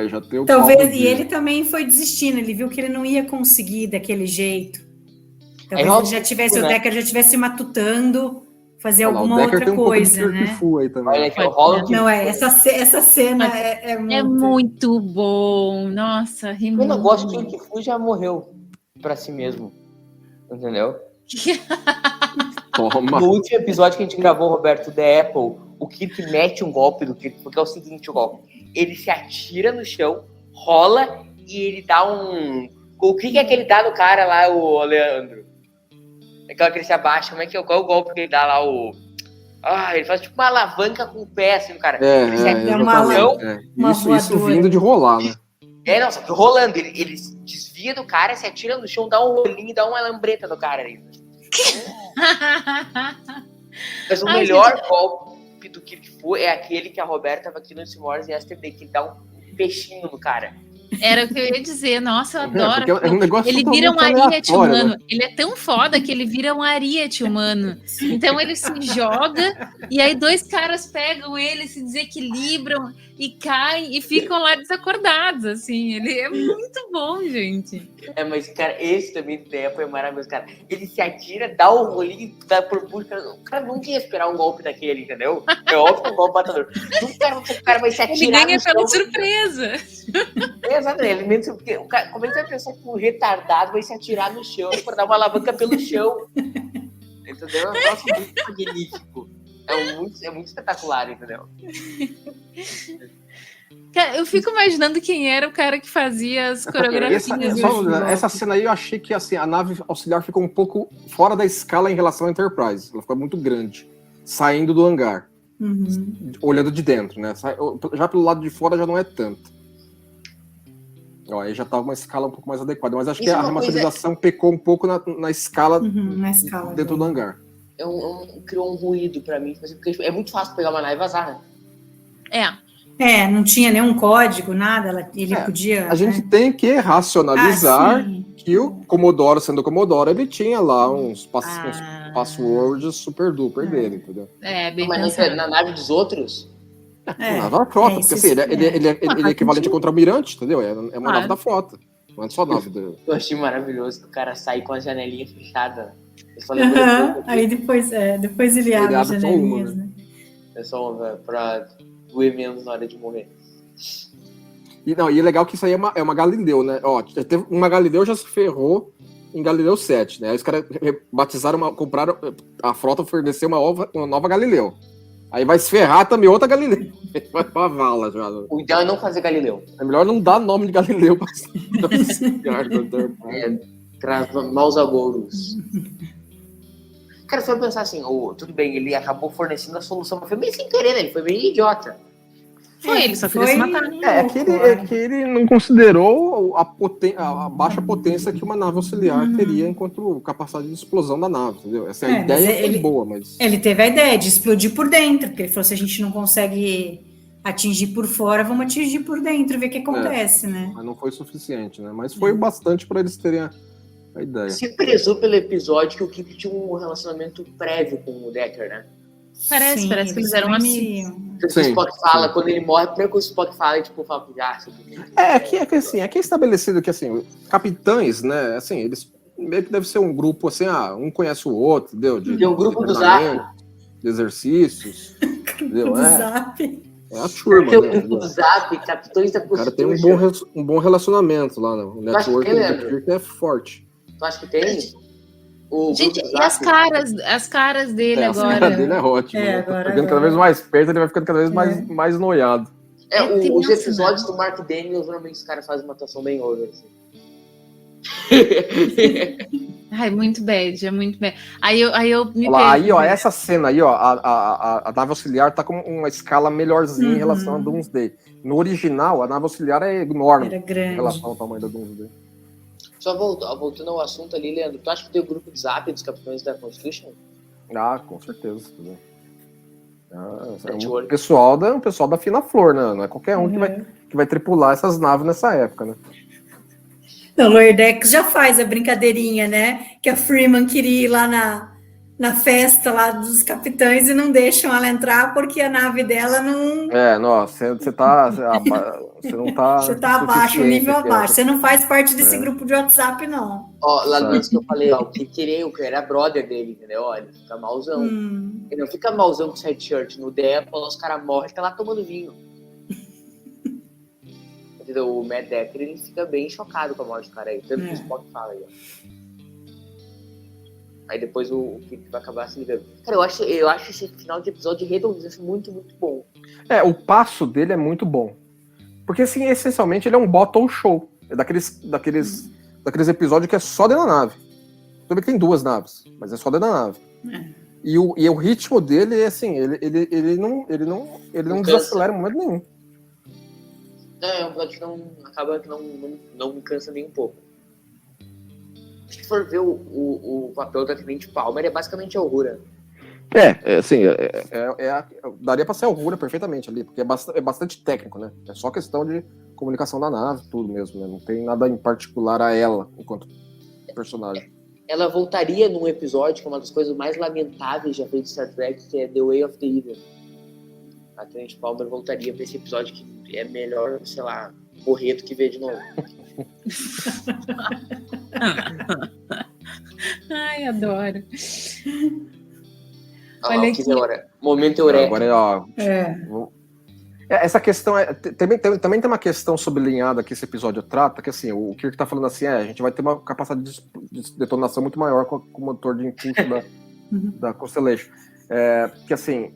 Já tem talvez, e ele também foi desistindo, ele viu que ele não ia conseguir daquele jeito. Talvez ele já tivesse, o Decker já estivesse matutando, fazer alguma outra coisa, né? Olha aqui, não, essa cena é muito... É muito bom, nossa, ri muito. Eu não gosto que o Kirk Fu já morreu pra si mesmo, entendeu? Toma. No último episódio que a gente gravou, Roberto, The Apple, o Kirk mete um golpe do Kirk, porque é o seguinte, o golpe. Ele se atira no chão, rola e ele dá um... O que é que ele dá no cara lá, o Leandro? Aquela que ele se abaixa, qual é o golpe que ele dá lá, ele faz tipo uma alavanca com o pé, assim, cara. Ele se atira no chão. Isso vindo de rolar, né? Não, só que rolando, ele desvia do cara, se atira no chão, dá um rolinho e dá uma lambreta no cara ali. Mas o melhor golpe do Kirk Fu é aquele que a Roberta tava aqui no Simores e Yesterday, que ele dá um peixinho no cara. Era o que eu ia dizer, nossa, eu adoro. Ele vira um ariete humano. Né? Ele é tão foda que ele vira um ariete humano. Então ele se joga e aí 2 caras pegam ele, se desequilibram e caem e ficam lá desacordados, assim. Ele é muito bom, gente. Mas, cara, esse também do tempo é maravilhoso, cara. Ele se atira, dá o rolinho, dá por busca. O cara nunca ia esperar um golpe daquele, entendeu? É óbvio que é um golpe matador. O cara vai se atirar. Ele ganha no pela chão. surpresa. Exatamente. Porque como é que vai pensar que um retardado vai se atirar no chão pra dar uma alavanca pelo chão? Entendeu? É um negócio muito magnífico. É muito espetacular, entendeu? Cara, eu fico imaginando quem era o cara que fazia as coreografias. Essa cena aí eu achei que assim, a nave auxiliar ficou um pouco fora da escala em relação à Enterprise. Ela ficou muito grande, saindo do hangar. Olhando de dentro, né? Já pelo lado de fora já não é tanto. Ó, aí já tava uma escala um pouco mais adequada. Mas acho que a remasterização pecou um pouco na escala, dentro do hangar. Criou um ruído pra mim, porque é muito fácil pegar uma nave e vazar, né? Não tinha nenhum código, nada, ele podia... A gente tem que racionalizar que o Commodore, sendo Commodore, ele tinha lá uns passwords super duper dele, entendeu? Bem Mas na nave dos outros... Na nave da frota, porque assim, ele é equivalente a contra-almirante, entendeu? É uma nave da frota, não é só nave do... Eu achei maravilhoso que o cara sai com a janelinha fechada. Aí depois ele abre as janelinhas, né? É só pra doer menos na hora de morrer. E é legal que isso aí é uma Galileu, né? Ó, uma Galileu já se ferrou em Galileu 7, né? Aí os caras batizaram, compraram, a frota forneceu uma nova Galileu. Aí vai se ferrar também outra Galileu. Vai pra vala já. O ideal é não fazer Galileu. É melhor não dar nome de Galileu pra traz maus agouros. Cara, você vai pensar assim, tudo bem, ele acabou fornecendo a solução, mas foi meio sem querer, né? Ele foi meio idiota. Ele só queria se matar. Que ele não considerou a baixa potência que uma nave auxiliar teria enquanto capacidade de explosão da nave, entendeu? Essa ideia foi boa, mas... Ele teve a ideia de explodir por dentro, porque ele falou, se a gente não consegue atingir por fora, vamos atingir por dentro, ver o que acontece, né? Mas não foi suficiente, né? Mas foi bastante para eles terem a ideia. Se prezou pelo episódio que o Kirk tinha um relacionamento prévio com o Decker, né? Parece que eles eram amigos. O Spock fala, quando ele morre, primeiro que o Spock fala, e tipo, fala, que é estabelecido que, assim, capitães, né, assim, eles meio que deve ser um grupo, assim, um conhece o outro, entendeu? Tem um grupo do Zap. De exercícios, entendeu? Zap. É a turma, tem um grupo do Zap, capitães da Constituição. O cara tem um bom relacionamento lá, né? O network é forte. Tu acha que tem? Gente, e as caras dele agora? A cara dele é ótima. Tá ficando cada vez mais perto, ele vai ficando cada vez mais noiado. Os episódios do Mark Daniels, normalmente os caras fazem uma atuação bem over, assim. Ai, muito bad, é muito bad. Aí eu me perdi. Aí, ó, essa cena aí, ó, a nave auxiliar tá com uma escala melhorzinha em relação a Doomsday. No original, a nave auxiliar é enorme em relação ao tamanho da Doomsday. Só voltando ao assunto ali, Leandro, tu acha que tem o grupo de Zap dos capitães da Constitution? Com certeza. Um pessoal da fina flor, né? Não é qualquer um que vai tripular essas naves nessa época, né? O Lower Decks já faz a brincadeirinha, né? Que a Freeman queria ir lá na festa lá dos capitães e não deixam ela entrar porque a nave dela não... Você não tá... Você tá abaixo, o nível abaixo. Você não faz parte desse grupo de WhatsApp, não. Lá no início que eu falei, o que era brother dele, entendeu? Ele fica malzão. Ele não fica malzão com side shirt. No Depa, os caras morrem e tá lá tomando vinho. Entendeu? O Matt Decker, ele fica bem chocado com a morte do cara aí. Tanto que o Spock fala aí, ó. Aí depois o que vai acabar se ligando. Cara, eu acho esse final de episódio redondinho, muito, muito bom. O passo dele é muito bom. Porque, assim, essencialmente, ele é um bottle show. É daqueles episódios que é só dentro da nave. Tudo bem que tem 2 naves, mas é só dentro da nave. E o ritmo dele é assim, ele não desacelera em momento nenhum. É um episódio que acaba que não me cansa nem um pouco. Se for ver o papel da Tenente Palmer, é basicamente a Uhura. Daria pra ser a Uhura perfeitamente ali, porque é bastante técnico, né? É só questão de comunicação da nave, tudo mesmo, né? Não tem nada em particular a ela, enquanto personagem. Ela voltaria num episódio que é uma das coisas mais lamentáveis já feitas de Star Trek, que é The Way of the Evil. a Tenente Palmer voltaria pra esse episódio que é melhor, sei lá, morrer do que ver de novo. Ai, adoro. Olha Olha aqui aqui. agora. Momento eureka. Agora, ó, É. essa questão também tem uma questão sublinhada que esse episódio trata, que assim, o Kirk tá falando assim, a gente vai ter uma capacidade de detonação muito maior com o motor de impulso da Constellation. Que assim,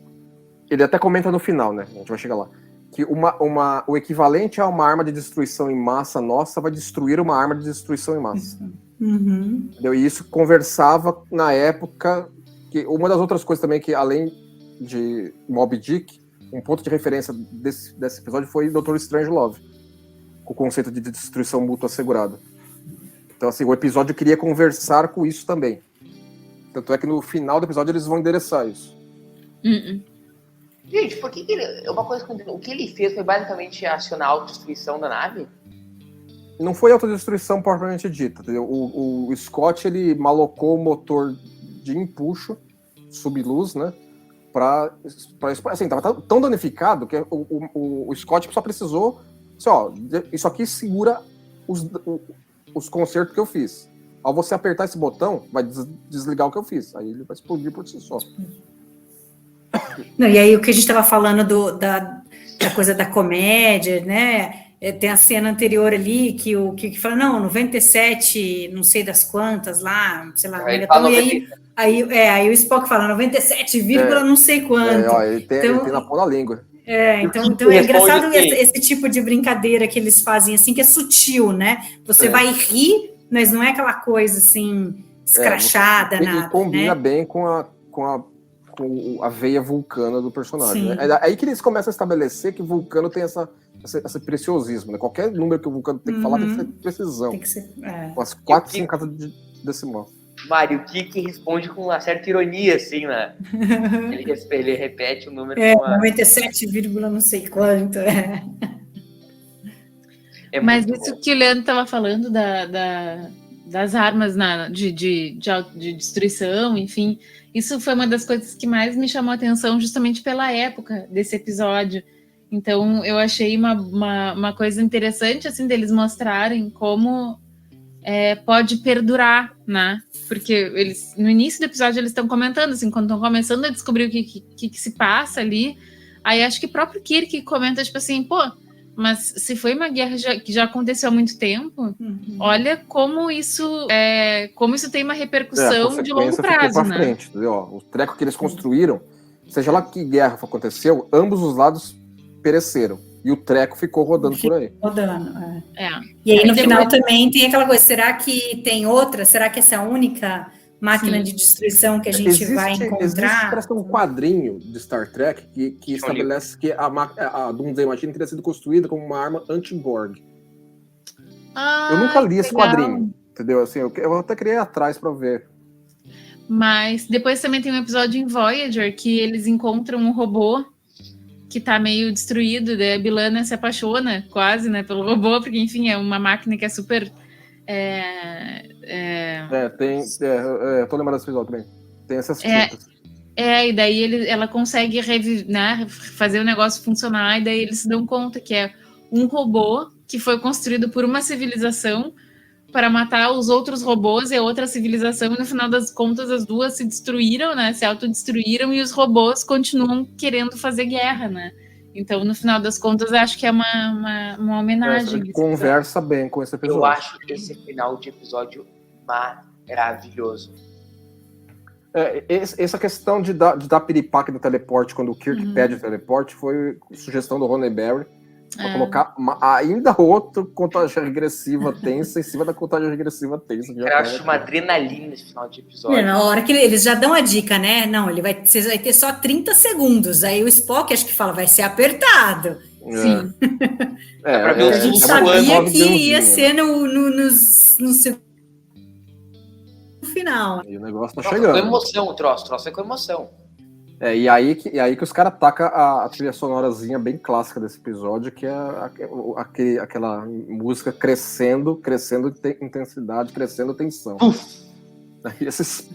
ele até comenta no final, né? A gente vai chegar lá. Que o equivalente a uma arma de destruição em massa nossa vai destruir uma arma de destruição em massa. Uhum. Entendeu? E isso conversava na época, que uma das outras coisas também que, além de Moby Dick, um ponto de referência desse episódio foi Dr. Strangelove, com o conceito de destruição mútua assegurada. Então, assim, o episódio queria conversar com isso também. Tanto é que no final do episódio eles vão endereçar isso. Gente, por que ele... Uma coisa que eu não entendi, o que ele fez foi basicamente acionar a autodestruição da nave? Não foi autodestruição propriamente dita, entendeu? O Scott, ele malocou o motor de empuxo, subluz, né? Assim, tava tão danificado que o Scott só precisou... Assim, ó, isso aqui segura os concertos que eu fiz. Ao você apertar esse botão, vai desligar o que eu fiz. Aí ele vai explodir por si só. Não, e aí o que a gente estava falando da coisa da comédia, né? Tem a cena anterior ali que o Kirk fala, não, 97, não sei das quantas lá, sei lá. Então, e aí o Spock fala 97, não sei quanto. Ele tem na ponta da língua. Então é engraçado esse tipo de brincadeira que eles fazem, assim, que é sutil, né? Você vai rir, mas não é aquela coisa, assim, escrachada, nada. E combina né? bem com a veia vulcana do personagem. Né? É aí que eles começam a estabelecer que o Vulcano tem esse preciosismo. Né? Qualquer número que o Vulcano tem que falar tem que ser precisão. Tem que ser, umas 4, 5 casas de decimal. Mário, o Kiki responde com uma certa ironia, assim, né? Ele repete o número com uma... 97, não sei quanto. Mas isso bom. Que o Leandro estava falando das armas de destruição, enfim, isso foi uma das coisas que mais me chamou a atenção justamente pela época desse episódio. Então eu achei uma coisa interessante assim deles mostrarem como pode perdurar, né? Porque eles no início do episódio eles estão comentando assim, quando estão começando a descobrir o que se passa ali, aí acho que o próprio Kirk comenta tipo assim, pô, mas se foi uma guerra que já aconteceu há muito tempo, olha como isso tem uma repercussão de longo prazo, né? Frente, o treco que eles construíram, seja lá que guerra aconteceu, ambos os lados pereceram. E o treco ficou rodando por aí. E aí no final também tem aquela coisa, será que tem outra? Será que essa é a única máquina de destruição que a gente vai encontrar? Parece um quadrinho de Star Trek que estabelece que a Doomsday Machine teria sido construída como uma arma anti-Borg. Eu nunca li esse quadrinho, entendeu? Assim, eu até queria ir atrás para ver. Mas depois também tem um episódio em Voyager que eles encontram um robô que tá meio destruído, daí a B'Elanna se apaixona quase, né, pelo robô, porque enfim, é uma máquina que é super... eu tô lembrando desse episódio também. Tem essas tintas. E daí ela consegue fazer o negócio funcionar, e daí eles se dão conta que é um robô que foi construído por uma civilização para matar os outros robôs e a outra civilização, e no final das contas as duas se destruíram, né, se autodestruíram, e os robôs continuam querendo fazer guerra, né? Então, no final das contas, acho que é uma homenagem. Conversa bem com esse episódio. Eu acho esse final de episódio maravilhoso. Essa questão de dar piripaque no teleporte quando o Kirk pede o teleporte foi sugestão do Roddenberry para colocar ainda outro contagem regressiva tensa em cima da contagem regressiva tensa. Eu acho uma adrenalina nesse final de episódio. Na hora que eles já dão a dica, né? Não, você vai ter só 30 segundos. Aí o Spock acho que fala, vai ser apertado. Sim. A gente sabia que ia ser no final. E o negócio tá chegando. Com emoção o troço é com emoção. E aí que os caras tacam a trilha sonorazinha bem clássica desse episódio, que é aquela música crescendo intensidade, crescendo tensão. E essas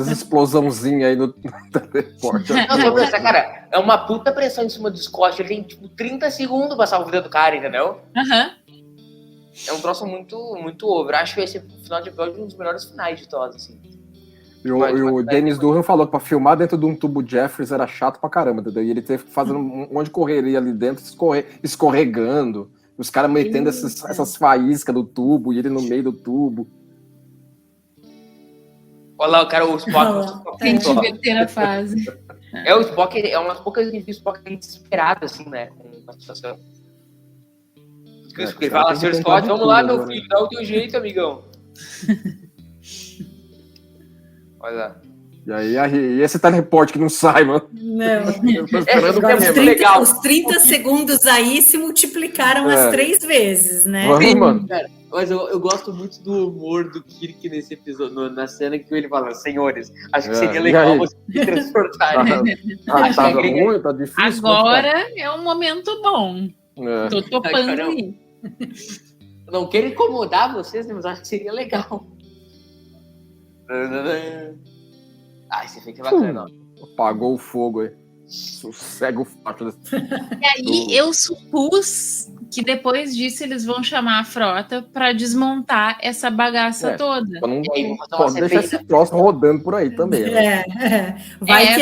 explosãozinhas aí no teleporte. Não, você pensa, cara, é uma puta pressão em cima do Scott. Ele tem, tipo, 30 segundos pra salvar a vida do cara, entendeu? Aham. É um troço muito, muito over. Acho que esse final de episódio é um dos melhores finais de todos, assim. E o Dennis Durham falou que pra filmar dentro de um tubo Jeffries era chato pra caramba, entendeu? E ele teve que fazer um monte de correria ali dentro, escorregando. Os caras metendo essas faíscas do tubo e ele no meio do tubo. Olha lá, o cara, o Spock. Tem que inverter a fase. O Spock é uma das poucas vezes que o Spock é desesperado, assim, né? Com a situação. Porque ele fala, Sr. Scott, vamos lá, meu filho, dá o teu jeito, amigão. Olha lá. E aí, e esse teleport que não sai, mano? Não. Eu tô esperando Agora, o legal. os 30 segundos aí se multiplicaram as 3 vezes, né? Vamos, mano. Cara, mas eu gosto muito do humor do Kirk nesse episódio, na cena que ele fala, senhores, acho que seria legal vocês se transportarem. Tá ruim, tá difícil. Agora é um momento bom. Tô topando aí. Eu não quero incomodar vocês, mas acho que seria legal. Esse efeito é bacana. Apagou o fogo aí. Sossega o fato. E aí eu supus que depois disso eles vão chamar a frota para desmontar essa bagaça toda. Pode deixar esse troço rodando por aí também. Né? Vai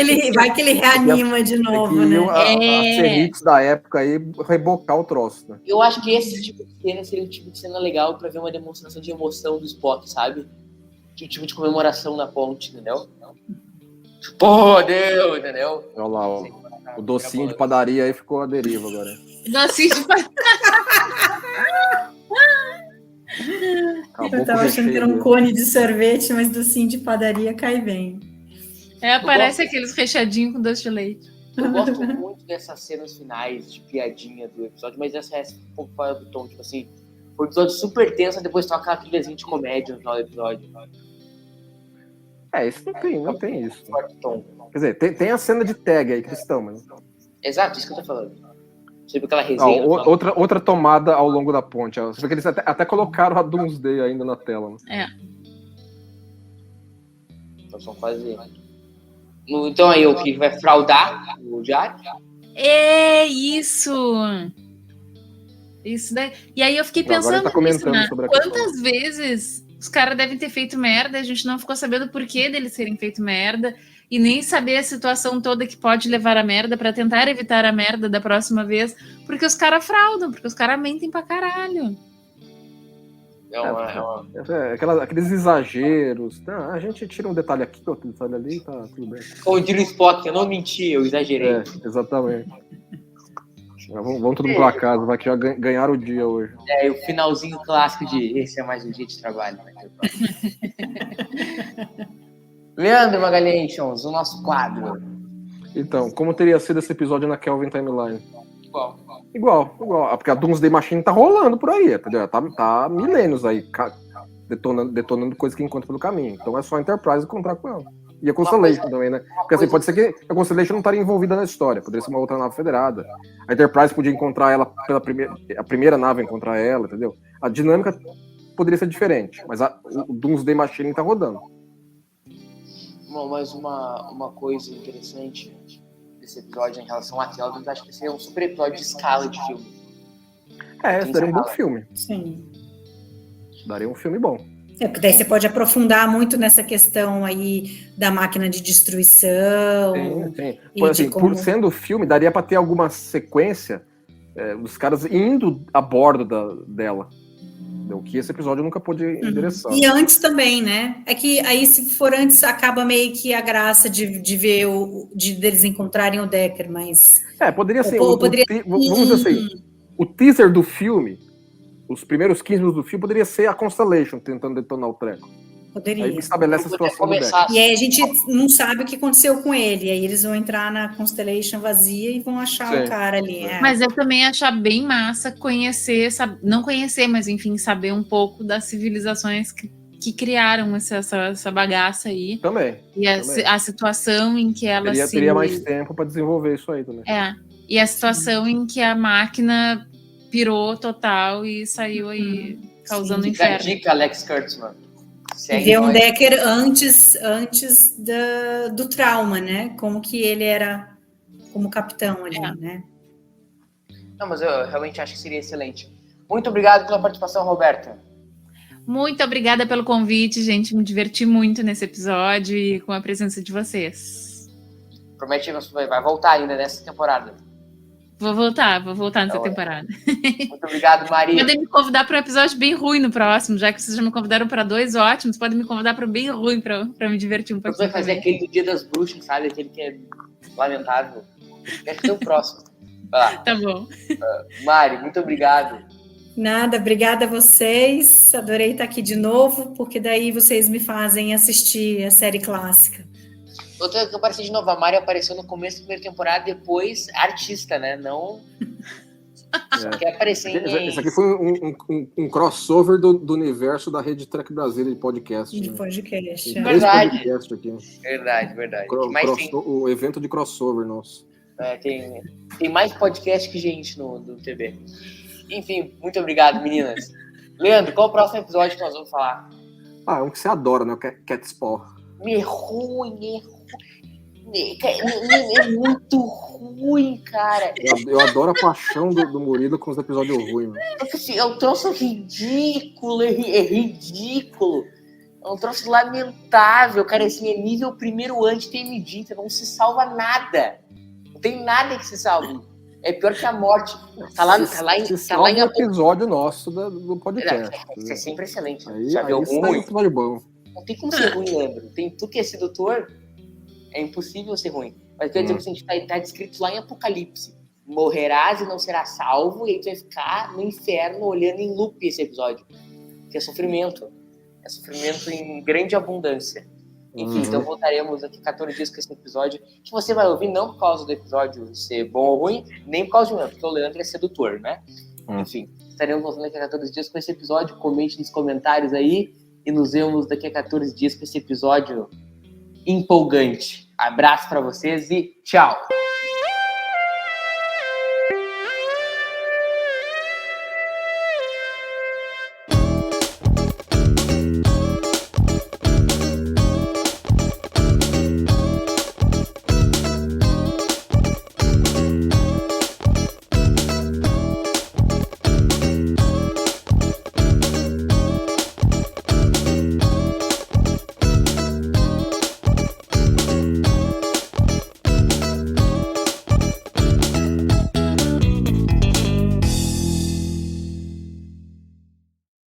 que ele reanima de novo, né? A Serrix da época aí rebocar o troço. Né? Eu acho que esse tipo de cena seria um tipo de cena legal pra ver uma demonstração de emoção do Spock, sabe? Tipo de comemoração na ponte, entendeu? Pô, deu, entendeu? Olha lá, o docinho de padaria aí ficou à deriva agora. Docinho de padaria. Eu tava achando que era um cone de sorvete, mas docinho de padaria cai bem. Parece aqueles recheadinhos com doce de leite. Eu gosto muito dessas cenas finais de piadinha do episódio, mas essa é um pouco fora do tom, tipo assim, foi um episódio super tenso, depois toca a trilhazinha de comédia no final do episódio. Isso não tem isso. Quer dizer, tem a cena de tag aí, Cristão, mas... Exato, isso que eu tô falando. Você viu aquela resenha? Outra tomada ao longo da ponte. Você vê que eles até colocaram a Doomsday ainda na tela. Né? Então são quase... Então aí o que vai fraudar o Jack? É isso! Isso daí. E aí eu fiquei pensando nisso, né? Quantas vezes os caras devem ter feito merda, a gente não ficou sabendo o porquê deles terem feito merda e nem saber a situação toda que pode levar a merda pra tentar evitar a merda da próxima vez, porque os caras fraudam, porque os caras mentem pra caralho. Aqueles exageros. A gente tira um detalhe aqui, outro detalhe ali, tá tudo bem. Como diria o Spock, eu não menti, eu exagerei. Exatamente. Vamos todo mundo pra casa, vai que já ganharam o dia hoje. O finalzinho clássico de esse é mais um dia de trabalho. Leandro Magalhães, o nosso quadro. Então, como teria sido esse episódio na Kelvin Timeline? Igual. Porque a Doomsday Machine tá rolando por aí, entendeu? Tá milênios aí, detonando coisas que encontra pelo caminho. Então é só a Enterprise encontrar com ela. E a Constellation também, né? Porque assim, pode ser que a Constellation não estaria envolvida na história, poderia ser uma outra nave federada. A Enterprise podia encontrar ela a primeira nave a encontrar ela, entendeu? A dinâmica poderia ser diferente, mas o Doomsday Machine tá rodando. Bom, mas uma coisa interessante desse episódio em relação à tela, eu acho que esse é um super episódio de escala de filme. Esse daria um bom filme. Sim. Daria um filme bom. Porque daí você pode aprofundar muito nessa questão aí da máquina de destruição. Sim. Por sendo filme, daria para ter alguma sequência dos caras indo a bordo dela. O que esse episódio nunca pôde endereçar. E antes também, né? É que aí, se for antes, acaba meio que a graça de ver deles encontrarem o Decker, mas... Poderia ser... Vamos dizer assim, o teaser do filme, os primeiros 15 minutos do filme, poderia ser a Constellation tentando detonar o treco. Poderia. Aí estabelece a situação do Decker. E aí a gente não sabe o que aconteceu com ele. Aí eles vão entrar na Constellation vazia e vão achar o cara ali. Mas eu também achar bem massa conhecer, não conhecer, mas enfim, saber um pouco das civilizações que criaram essa bagaça aí. Também. E a situação em que ela teria mais tempo para desenvolver isso aí também. E a situação em que a máquina pirou total e saiu aí causando inferno. Dica, Alex Kurtzman. E ver um Decker antes do trauma, né? Como que ele era como capitão ali, né? Não, mas eu realmente acho que seria excelente. Muito obrigado pela participação, Roberta. Muito obrigada pelo convite, gente. Me diverti muito nesse episódio e com a presença de vocês. Promete que você vai voltar ainda nessa temporada. Vou voltar nessa temporada. Muito obrigado, Maria. Podem me convidar para um episódio bem ruim no próximo, já que vocês já me convidaram para 2 ótimos, podem me convidar para bem ruim para me divertir um pouquinho. Você vai fazer aquele do Dia das Bruxas, sabe? Aquele que é lamentável. Quero que ser o próximo. Vai lá. Tá bom. Mari, muito obrigado. Nada, obrigada a vocês. Adorei estar aqui de novo, porque daí vocês me fazem assistir a série clássica. Outra que apareceu de novo, a Mari apareceu no começo da primeira temporada, depois artista, né? Não. Só que aparecer em... Esse aqui foi um crossover do universo da Rede Trek Brasília de podcast. De né? podcast. Tem É. 3 Verdade. podcasts aqui. Verdade. Mas tem, O evento de crossover nosso. tem mais podcast que gente no TV. Enfim, muito obrigado, meninas. Leandro, qual é o próximo episódio que nós vamos falar? Um que você adora, né? O Catspaw. É ruim. É muito ruim, cara. Eu adoro a paixão do Murilo com os episódios ruins. É um troço ridículo, é ridículo. É um troço lamentável, cara. Assim, é nível primeiro anti-TMD, não se salva nada. Não tem nada que se salve. É pior que a morte. Tá lá em episódio nosso do podcast. Isso é sempre excelente. Aí, já viu isso é ruim? um episódio bom. Não tem como ser ruim, Leandro. Tu que é sedutor, é impossível ser ruim. Mas eu quero dizer que a gente tá descrito lá em Apocalipse. Morrerás e não serás salvo, e aí tu vai ficar no inferno olhando em loop esse episódio. Que é sofrimento. É sofrimento em grande abundância. Enfim, então voltaremos daqui a 14 dias com esse episódio, que você vai ouvir não por causa do episódio ser bom ou ruim, nem por causa do Leandro, porque o Leandro é sedutor, né? Enfim, estaremos voltando daqui a 14 dias com esse episódio. Comente nos comentários aí e nos vemos daqui a 14 dias com esse episódio empolgante. Abraço para vocês e tchau!